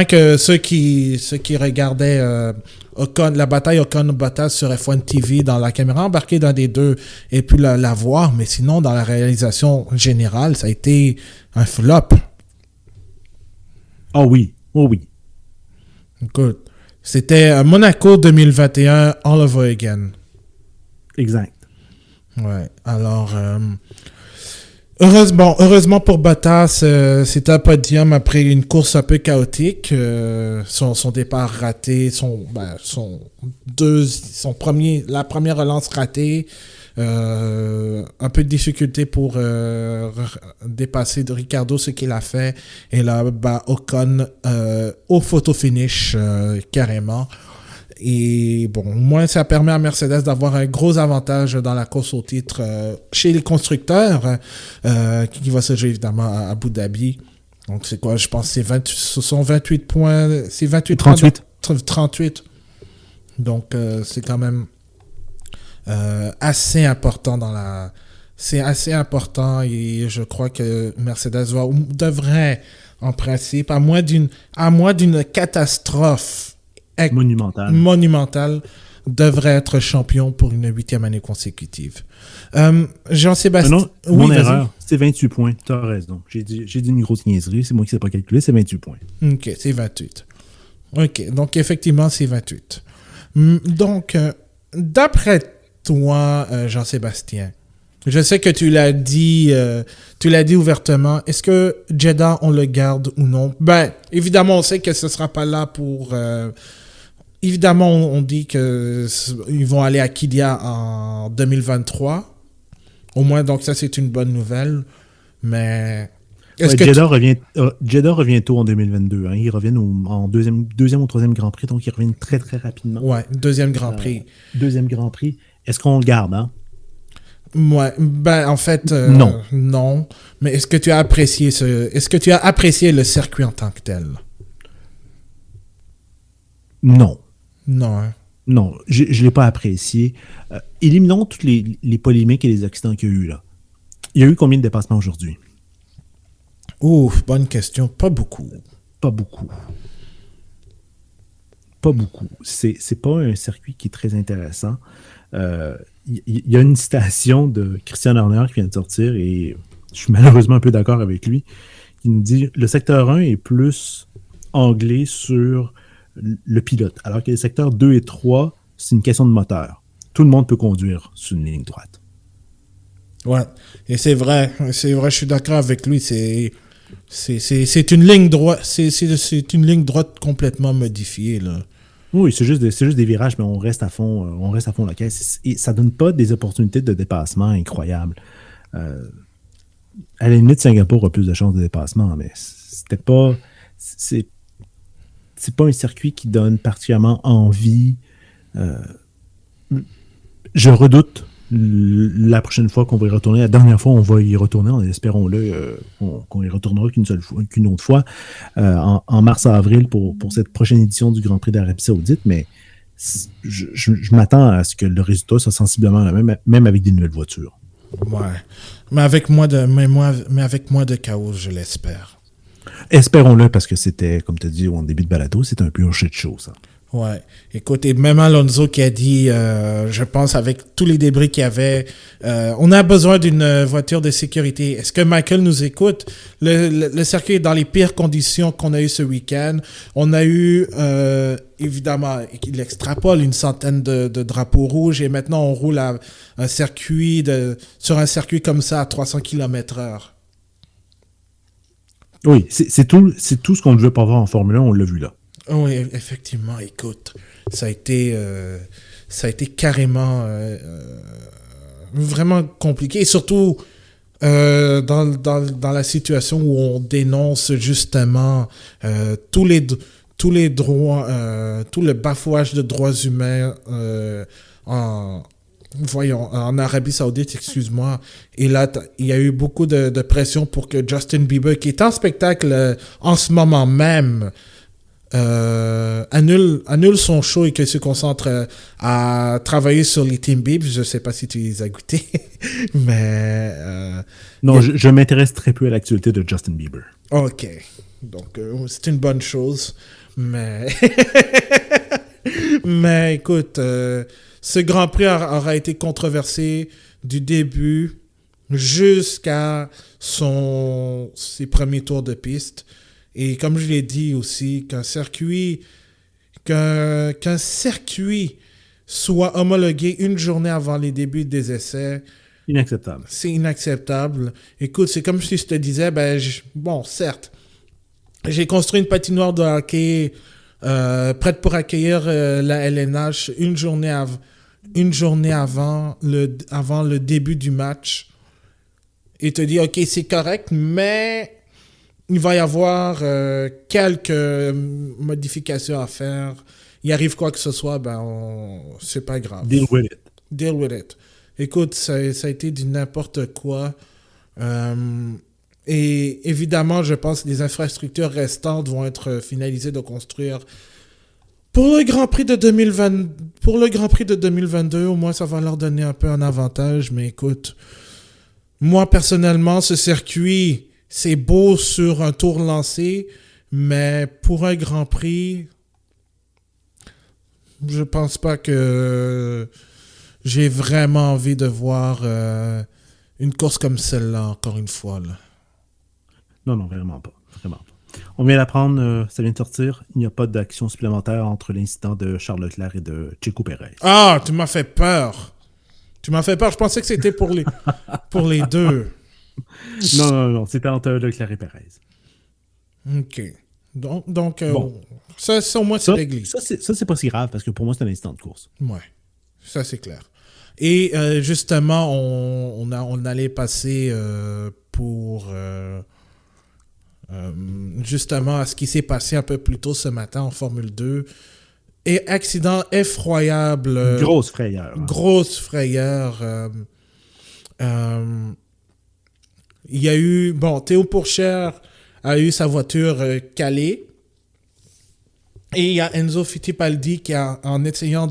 que ceux qui regardaient la bataille Ocon-Bottas sur F1 TV dans la caméra embarquée dans des deux aient pu la voir, mais sinon, dans la réalisation générale, ça a été un flop. Oh oui. Écoute, c'était Monaco 2021 all over again. Exact. Ouais, alors heureusement pour Bottas, c'était un podium après une course un peu chaotique, son départ raté, la première relance ratée, un peu de difficulté pour dépasser de Ricciardo, ce qu'il a fait, et là Ocon au photo finish carrément. Et bon, au moins, ça permet à Mercedes d'avoir un gros avantage dans la course au titre chez les constructeurs, qui va se jouer évidemment à Abu Dhabi. Donc, c'est quoi? Je pense que ce sont 28 points. C'est 38. Donc, c'est quand même assez important c'est assez important et je crois que Mercedes devrait, en principe, à moins d'une catastrophe monumental, devrait être champion pour une 8e année consécutive. Jean-Sébastien... Non, mon erreur, c'est 28 points. Tu as raison. J'ai dit une grosse niaiserie. C'est moi qui ne sais pas calculer. C'est 28 points. OK, c'est 28. OK, donc effectivement, c'est 28. Donc, d'après toi, Jean-Sébastien, je sais que tu l'as dit ouvertement. Est-ce que Jeddah, on le garde ou non? Ben, évidemment, on sait que ce ne sera pas là pour... évidemment, on dit qu'ils vont aller à Qiddiya en 2023. Au moins, donc ça, c'est une bonne nouvelle. Mais... Jeddah revient tôt en 2022. Hein. Ils reviennent en deuxième ou troisième Grand Prix, donc ils reviennent très, très rapidement. Ouais, deuxième Grand Prix. Deuxième Grand Prix. Est-ce qu'on le garde, hein? Ouais, ben en fait non. Mais est-ce que tu as apprécié le circuit en tant que tel? Non. Non. Hein? Non, je l'ai pas apprécié. Éliminons toutes les polémiques et les accidents qu'il y a eu là. Il y a eu combien de dépassements aujourd'hui? Ouf, bonne question. Pas beaucoup. Pas beaucoup. pas beaucoup. C'est pas un circuit qui est très intéressant. Il y a une citation de Christian Horner qui vient de sortir et je suis malheureusement un peu d'accord avec lui. Il nous dit « Le secteur 1 est plus anglais sur le pilote, alors que les secteurs 2 et 3, c'est une question de moteur. Tout le monde peut conduire sur une ligne droite. » Ouais, et c'est vrai, je suis d'accord avec lui. C'est une ligne droite, c'est une ligne droite complètement modifiée là. Oui, c'est juste des virages, mais on reste à fond la caisse. Et ça donne pas des opportunités de dépassement incroyables. À la limite, Singapour a plus de chances de dépassement, mais c'est pas un circuit qui donne particulièrement envie. Je redoute la prochaine fois qu'on va y retourner. La dernière fois, on va y retourner, espérons-le, qu'on y retournera qu'une autre fois, en mars-avril pour cette prochaine édition du Grand Prix d'Arabie Saoudite, mais je m'attends à ce que le résultat soit sensiblement le même, même avec des nouvelles voitures. Ouais, mais avec moins de chaos, je l'espère. Espérons-le, parce que c'était, comme tu as dit au début de balado, c'est un pur shit show, ça. Ouais. Écoute, et même Alonso qui a dit, je pense, avec tous les débris qu'il y avait, on a besoin d'une voiture de sécurité. Est-ce que Michael nous écoute? Le circuit est dans les pires conditions qu'on a eu ce week-end. On a eu, évidemment, il extrapole une centaine de drapeaux rouges et maintenant on roule sur un circuit comme ça à 300 km/h. Oui, c'est tout ce qu'on ne veut pas voir en Formule 1, on l'a vu là. Oui, effectivement, écoute, ça a été carrément vraiment compliqué. Et surtout, dans la situation où on dénonce justement tous les droits, tout le bafouage de droits humains en Arabie Saoudite, excuse-moi. Et là, il y a eu beaucoup de pression pour que Justin Bieber, qui est en spectacle en ce moment même, annule son show et qu'il se concentre à travailler sur les Team Beeps. Je sais pas si tu les as goûtés, mais... non, je m'intéresse très peu à l'actualité de Justin Bieber. Ok, donc c'est une bonne chose, mais... mais écoute, ce Grand Prix aura été controversé du début jusqu'à ses premiers tours de piste. Et comme je l'ai dit aussi, qu'un circuit soit homologué une journée avant les débuts des essais, inacceptable. C'est inacceptable. Écoute, c'est comme si je te disais, bon, certes, j'ai construit une patinoire de hockey prête pour accueillir la LNH une journée avant le début du match. Et te dis, OK, c'est correct, mais... il va y avoir quelques modifications à faire. Il arrive quoi que ce soit, c'est pas grave. Deal with it. Deal with it. Écoute, ça a été du n'importe quoi. Et évidemment, je pense que les infrastructures restantes vont être finalisées de construire pour le Grand Prix de 2020. Pour le Grand Prix de 2022, au moins, ça va leur donner un peu un avantage. Mais écoute, moi, personnellement, ce circuit... c'est beau sur un tour lancé, mais pour un Grand Prix, je pense pas que j'ai vraiment envie de voir une course comme celle-là, encore une fois. Là. Non, vraiment pas. On vient d'apprendre, ça vient de sortir, il n'y a pas d'action supplémentaire entre l'incident de Charles Leclerc et de Checo Pérez. Ah, tu m'as fait peur. Je pensais que c'était pour les deux. Non, c'était entre Leclerc et Pérez. OK. Donc bon. Ça, au moins, c'est réglé. Ça, c'est pas si grave, parce que pour moi, c'est un incident de course. Ouais, ça, c'est clair. Et justement, on allait passer justement à ce qui s'est passé un peu plus tôt ce matin en Formule 2. Et accident effroyable. Grosse frayeur. Grosse frayeur. Il y a eu... Bon, Théo Pourchaire a eu sa voiture calée. Et il y a Enzo Fittipaldi qui, en essayant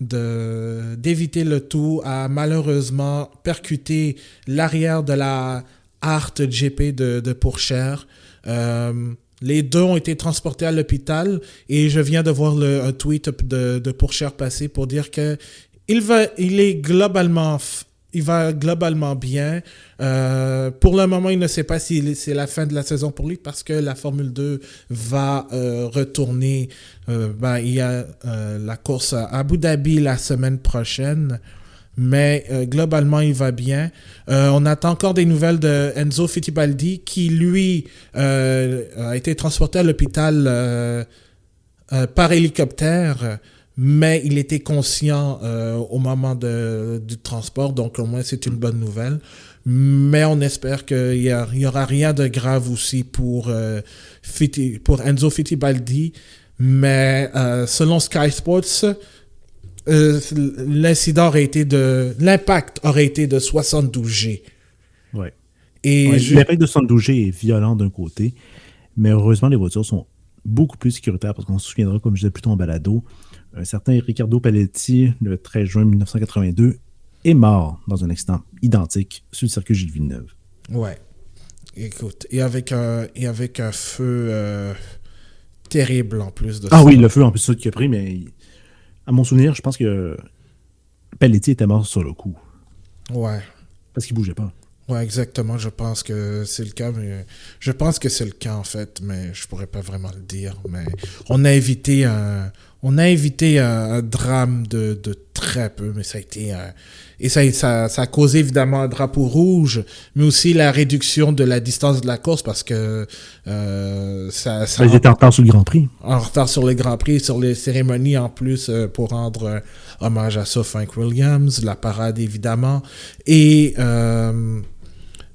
d'éviter le tout, a malheureusement percuté l'arrière de la Art GP de Pourchaire. Les deux ont été transportés à l'hôpital et je viens de voir un tweet de Pourchère passer pour dire que il va globalement bien. Pour le moment, il ne sait pas si c'est la fin de la saison pour lui parce que la Formule 2 va retourner. Il y a la course à Abu Dhabi la semaine prochaine. Mais globalement, il va bien. On attend encore des nouvelles de Enzo Fittipaldi qui, lui, a été transporté à l'hôpital par hélicoptère, mais il était conscient au moment du transport, donc au moins c'est une bonne nouvelle. Mais on espère qu'il y aura rien de grave aussi pour Enzo Fittipaldi. Mais selon Sky Sports, l'impact aurait été de 72 G. Ouais. L'impact de 72 G est violent d'un côté, mais heureusement, les voitures sont beaucoup plus sécuritaires parce qu'on se souviendra, comme je disais plus tôt en balado, un certain Riccardo Paletti, le 13 juin 1982, est mort dans un accident identique sur le circuit Gilles Villeneuve. Ouais. Écoute, et avec un feu terrible en plus de ça. Ah oui, le feu en plus, c'est ça qui a pris, mais à mon souvenir, je pense que Paletti était mort sur le coup. Ouais. Parce qu'il bougeait pas. Ouais, exactement. Je pense que c'est le cas, en fait, mais je pourrais pas vraiment le dire. Mais on a évité un drame de très peu, mais ça a été et ça a causé évidemment un drapeau rouge, mais aussi la réduction de la distance de la course parce que ils étaient en retard sur le Grand Prix. En retard sur le Grand Prix, sur les cérémonies en plus pour rendre hommage à ça, Frank Williams, la parade évidemment. Et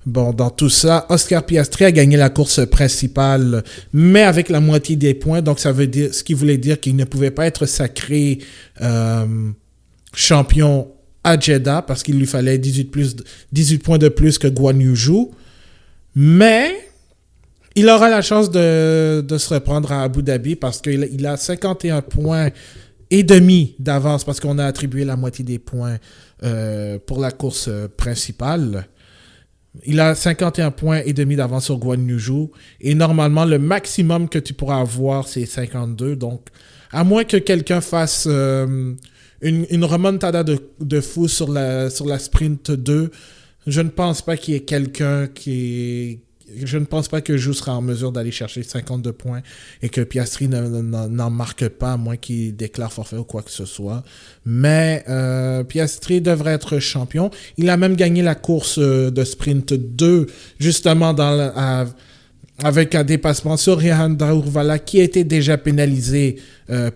dans tout ça, Oscar Piastri a gagné la course principale, mais avec la moitié des points. Donc, ça veut dire, ce qui voulait dire qu'il ne pouvait pas être sacré champion à Jeddah parce qu'il lui fallait 18 points de plus que Guan Yu Zhou. Mais il aura la chance de se reprendre à Abu Dhabi parce qu'il a 51 points et demi d'avance parce qu'on a attribué la moitié des points pour la course principale. Il a 51 points et demi d'avance sur Guan Yu Zhou. Et normalement, le maximum que tu pourras avoir, c'est 52. Donc, à moins que quelqu'un fasse une remontada de fou sur la sprint 2, je ne pense pas qu'il y ait quelqu'un je ne pense pas que Zhou sera en mesure d'aller chercher 52 points et que Piastri n'en marque pas, à moins qu'il déclare forfait ou quoi que ce soit. Mais Piastri devrait être champion. Il a même gagné la course de sprint 2, justement avec un dépassement sur Rehan Daurvala qui a été déjà pénalisé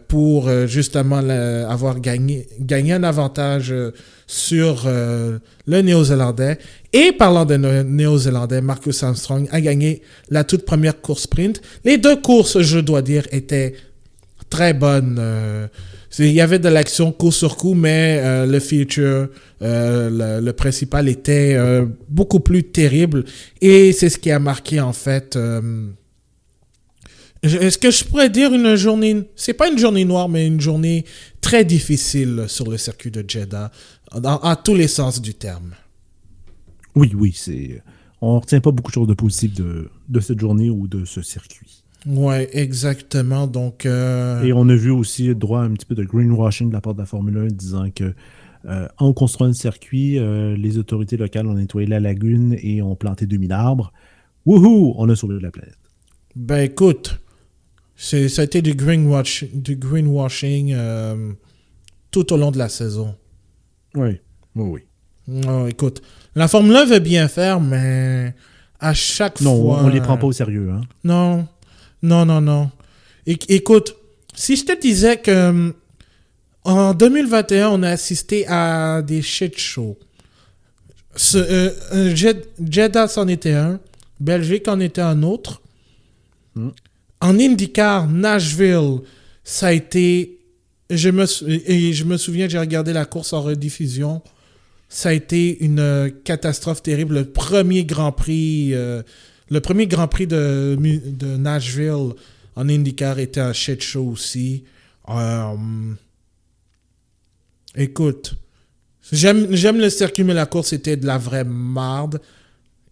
pour justement avoir gagné un avantage sur le Néo-Zélandais. Et parlant de Néo-Zélandais, Marcus Armstrong a gagné la toute première course sprint. Les deux courses, je dois dire, étaient très bonnes. Il y avait de l'action coup sur coup, mais le feature, le principal était beaucoup plus terrible. Et c'est ce qui a marqué, en fait... Est-ce que je pourrais dire une journée... C'est pas une journée noire, mais une journée très difficile sur le circuit de Jeddah, à tous les sens du terme. Oui, on ne retient pas beaucoup de choses de positif de cette journée ou de ce circuit. Ouais, exactement. Donc, Et on a vu aussi droit à un petit peu de greenwashing de la part de la Formule 1, disant que en construisant le circuit, les autorités locales ont nettoyé la lagune et ont planté 2000 arbres. Wouhou! On a sauvé la planète. Ben écoute, ça a été du greenwashing tout au long de la saison. Oui. Oh, écoute, la Formule 1 veut bien faire, mais à chaque fois... Non, on les prend pas au sérieux. Hein? Non. Écoute, si je te disais que en 2021, on a assisté à des shit shows. Jeddah, c'en était un. Belgique en était un autre. En IndyCar, Nashville, ça a été... Je me souviens, j'ai regardé la course en rediffusion. Ça a été une catastrophe terrible. Le premier Grand Prix de Nashville en IndyCar était un shit show aussi. Écoute, j'aime le circuit, mais la course était de la vraie marde.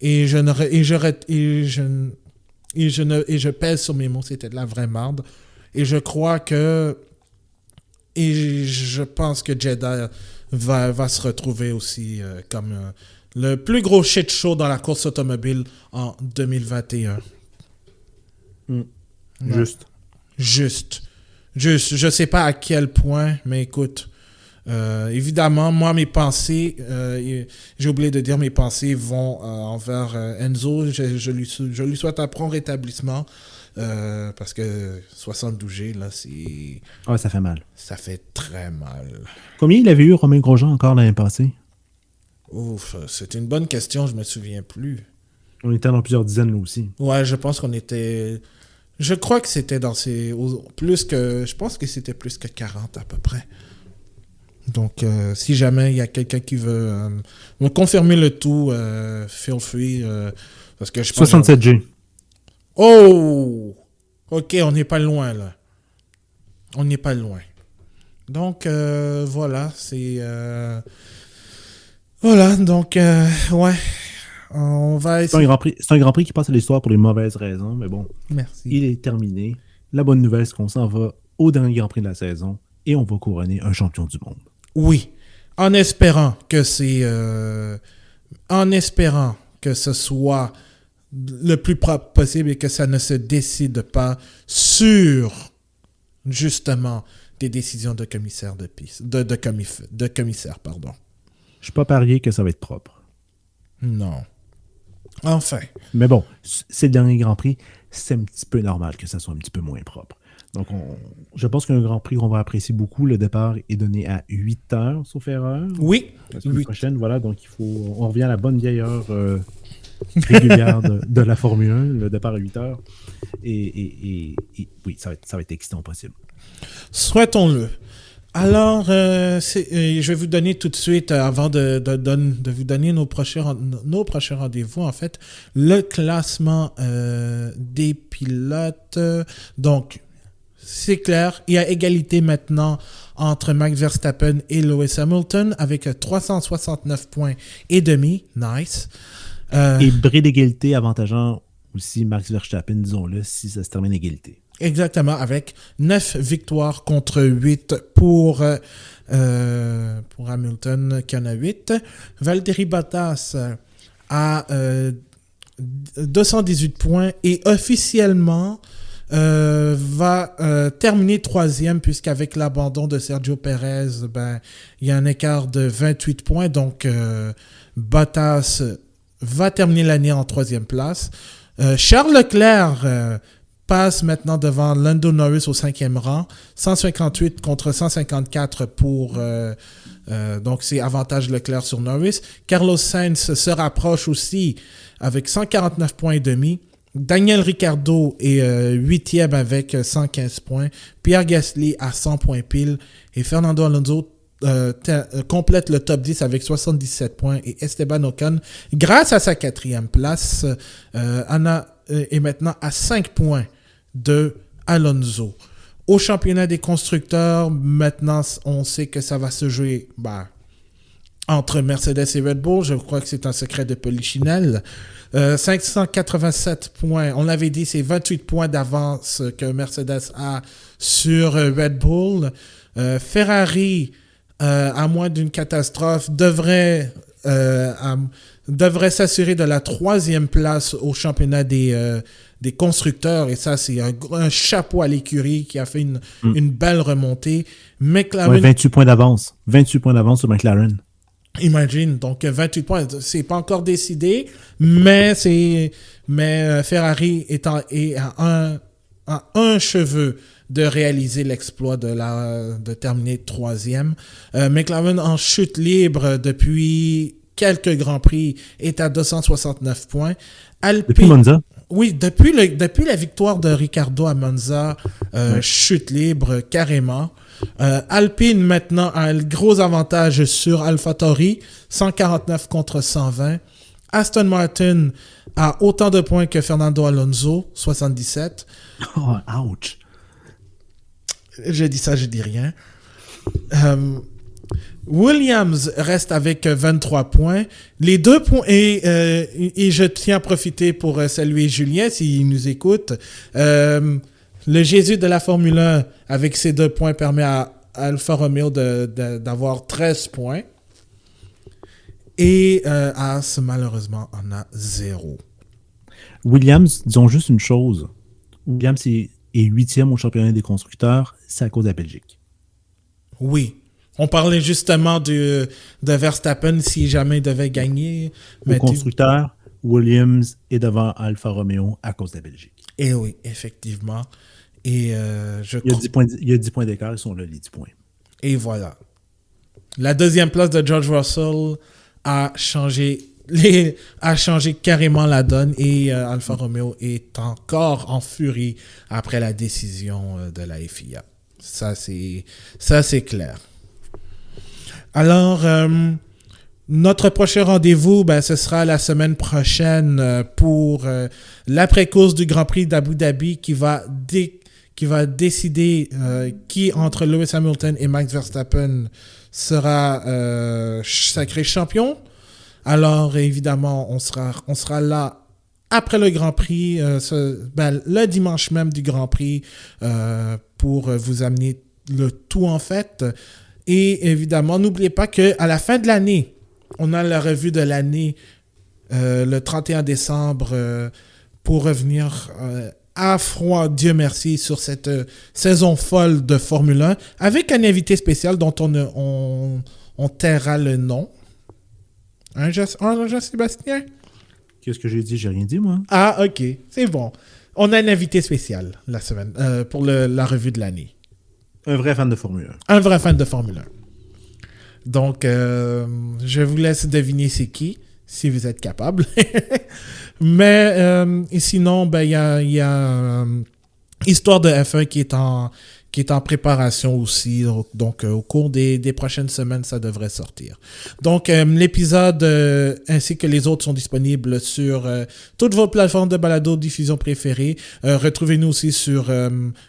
Et je Et je pèse sur mes mots, c'était de la vraie merde. Et je crois que... Et je pense que Jeddah va se retrouver aussi comme le plus gros shit show dans la course automobile en 2021. Juste. Je sais pas à quel point, mais écoute, évidemment, moi, mes pensées, j'ai oublié de dire, mes pensées vont envers Enzo. Je lui souhaite un prompt rétablissement. Parce que 72G, là, c'est... Ah, ça fait mal. Ça fait très mal. Combien il avait eu, Romain Grosjean, encore l'année passée? Ouf, c'est une bonne question, je me souviens plus. On était dans plusieurs dizaines, nous aussi. Ouais, je pense qu'on était... Je crois que c'était dans ces... Plus que... Je pense que c'était plus que 40 à peu près. Donc, si jamais il y a quelqu'un qui veut me confirmer le tout, feel free. Parce que je pense 67G. Oh! Ok, on n'est pas loin, là. On n'est pas loin. Donc, voilà, c'est... Voilà, donc, ouais. On va essayer... C'est un Grand Prix qui passe à l'histoire pour les mauvaises raisons, mais bon. Merci. Il est terminé. La bonne nouvelle, c'est qu'on s'en va au dernier Grand Prix de la saison et on va couronner un champion du monde. Oui. En espérant que c'est... En espérant que ce soit... le plus propre possible et que ça ne se décide pas sur, justement, des décisions de commissaire de piste, de commissaire, pardon. Je ne suis pas parié que ça va être propre. Non. Enfin. Mais bon, c'est le dernier Grand Prix, c'est un petit peu normal que ça soit un petit peu moins propre. Donc, je pense qu'un Grand Prix qu'on va apprécier beaucoup, le départ est donné à 8 heures, sauf erreur. Oui. La semaine prochaine, voilà, donc on revient à la bonne vieille heure régulière de la Formule 1, le départ à 8 heures. Et oui, ça va être excitant possible. Souhaitons-le. Alors, je vais vous donner tout de suite, avant de vous donner nos prochains rendez-vous, en fait, le classement des pilotes. Donc, c'est clair, il y a égalité maintenant entre Max Verstappen et Lewis Hamilton avec 369 points et demi. Nice. Et bris d'égalité avantageant aussi Max Verstappen, disons-le, si ça se termine égalité. Exactement, avec 9 victoires contre 8 pour Hamilton, qui en a 8. Valtteri Bottas a 218 points et officiellement va terminer 3e, puisqu'avec l'abandon de Sergio Perez, il y a un écart de 28 points. Donc, Bottas va terminer l'année en 3e place. Charles Leclerc passe maintenant devant Lando Norris au 5e rang. 158 contre 154 pour... donc, c'est avantage Leclerc sur Norris. Carlos Sainz se rapproche aussi avec 149 points et demi. Daniel Ricciardo est 8e avec 115 points. Pierre Gasly à 100 points pile. Et Fernando Alonso complète le top 10 avec 77 points. Et Esteban Ocon, grâce à sa 4e place, est maintenant à 5 points de Alonso. Au championnat des constructeurs, maintenant, on sait que ça va se jouer entre Mercedes et Red Bull. Je crois que c'est un secret de Polichinelle. 587 points. On l'avait dit, c'est 28 points d'avance que Mercedes a sur Red Bull. Ferrari, à moins d'une catastrophe, devrait s'assurer de la 3e place au championnat des constructeurs. Et ça, c'est un chapeau à l'écurie qui a fait une belle remontée. McLaren... 28 points d'avance. 28 points d'avance sur McLaren. Imagine, donc 28 points, c'est pas encore décidé, mais Ferrari est à un cheveu de réaliser l'exploit de terminer 3e. McLaren en chute libre depuis quelques Grands Prix est à 269 points. Depuis Monza? Oui, depuis la victoire de Ricciardo à Monza, chute libre carrément. Alpine maintenant a un gros avantage sur AlphaTauri, 149 contre 120. Aston Martin a autant de points que Fernando Alonso, 77. Oh, ouch. Je dis ça, je dis rien. Williams reste avec 23 points. Les 2 points, et je tiens à profiter pour saluer Julien s'il nous écoute. Le Jésus de la Formule 1, avec ses 2 points, permet à Alfa Romeo d'avoir 13 points. Et Haas, malheureusement, en a 0. Williams, disons juste une chose. Williams est 8e au championnat des constructeurs. C'est à cause de la Belgique. Oui. On parlait justement de Verstappen si jamais il devait gagner. Au constructeur, Williams est devant Alfa Romeo à cause de la Belgique. Et oui, effectivement. Et il y a 10 points d'écart, ils sont là, les 10 points. Et voilà. La deuxième place de George Russell a changé carrément la donne et Alfa Romeo est encore en furie après la décision de la FIA. Ça, c'est clair. Alors, notre prochain rendez-vous, ce sera la semaine prochaine pour l'après-course du Grand Prix d'Abu Dhabi qui va décider qui, entre Lewis Hamilton et Max Verstappen, sera sacré champion. Alors, évidemment, on sera là après le Grand Prix, le dimanche même du Grand Prix, pour vous amener le tout en fait. Et évidemment, n'oubliez pas qu'à la fin de l'année, on a la revue de l'année le 31 décembre pour revenir à froid, Dieu merci, sur cette saison folle de Formule 1 avec un invité spécial dont on taira le nom. Hein, Jean-Sébastien? Qu'est-ce que j'ai dit? J'ai rien dit, moi. Ah, ok. C'est bon. On a un invité spécial la semaine pour la revue de l'année. Un vrai fan de Formule 1. Un vrai fan de Formule 1. Donc, je vous laisse deviner c'est qui, si vous êtes capable. Mais sinon, il y a Histoire de F1 qui est en préparation aussi. Donc, au cours des prochaines semaines, ça devrait sortir. Donc, l'épisode ainsi que les autres sont disponibles sur toutes vos plateformes de balado-diffusion préférées. Retrouvez-nous aussi sur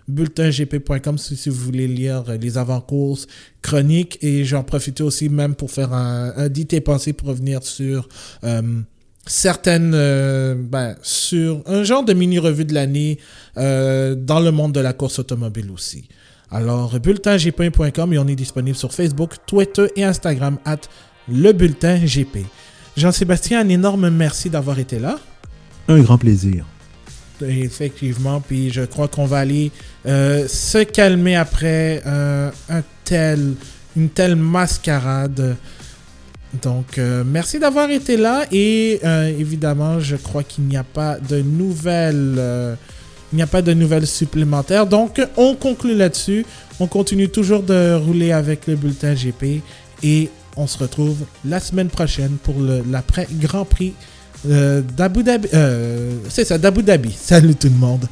bulletingp.com si vous voulez lire les avant-courses, chroniques. Et j'en profite aussi même pour faire un dit et pensé pour revenir sur certaines sur un genre de mini-revue de l'année dans le monde de la course automobile aussi. Alors, bulletingp.com et on est disponible sur Facebook, Twitter et Instagram @lebulletingp. Jean-Sébastien, un énorme merci d'avoir été là. Un grand plaisir. Effectivement, puis je crois qu'on va aller se calmer après une telle mascarade. Donc, merci d'avoir été là et évidemment, je crois qu'il n'y a pas de nouvelles supplémentaires. Donc, on conclut là-dessus. On continue toujours de rouler avec le bulletin GP et on se retrouve la semaine prochaine pour l'après Grand Prix d'Abu Dhabi. C'est ça, d'Abu Dhabi. Salut tout le monde.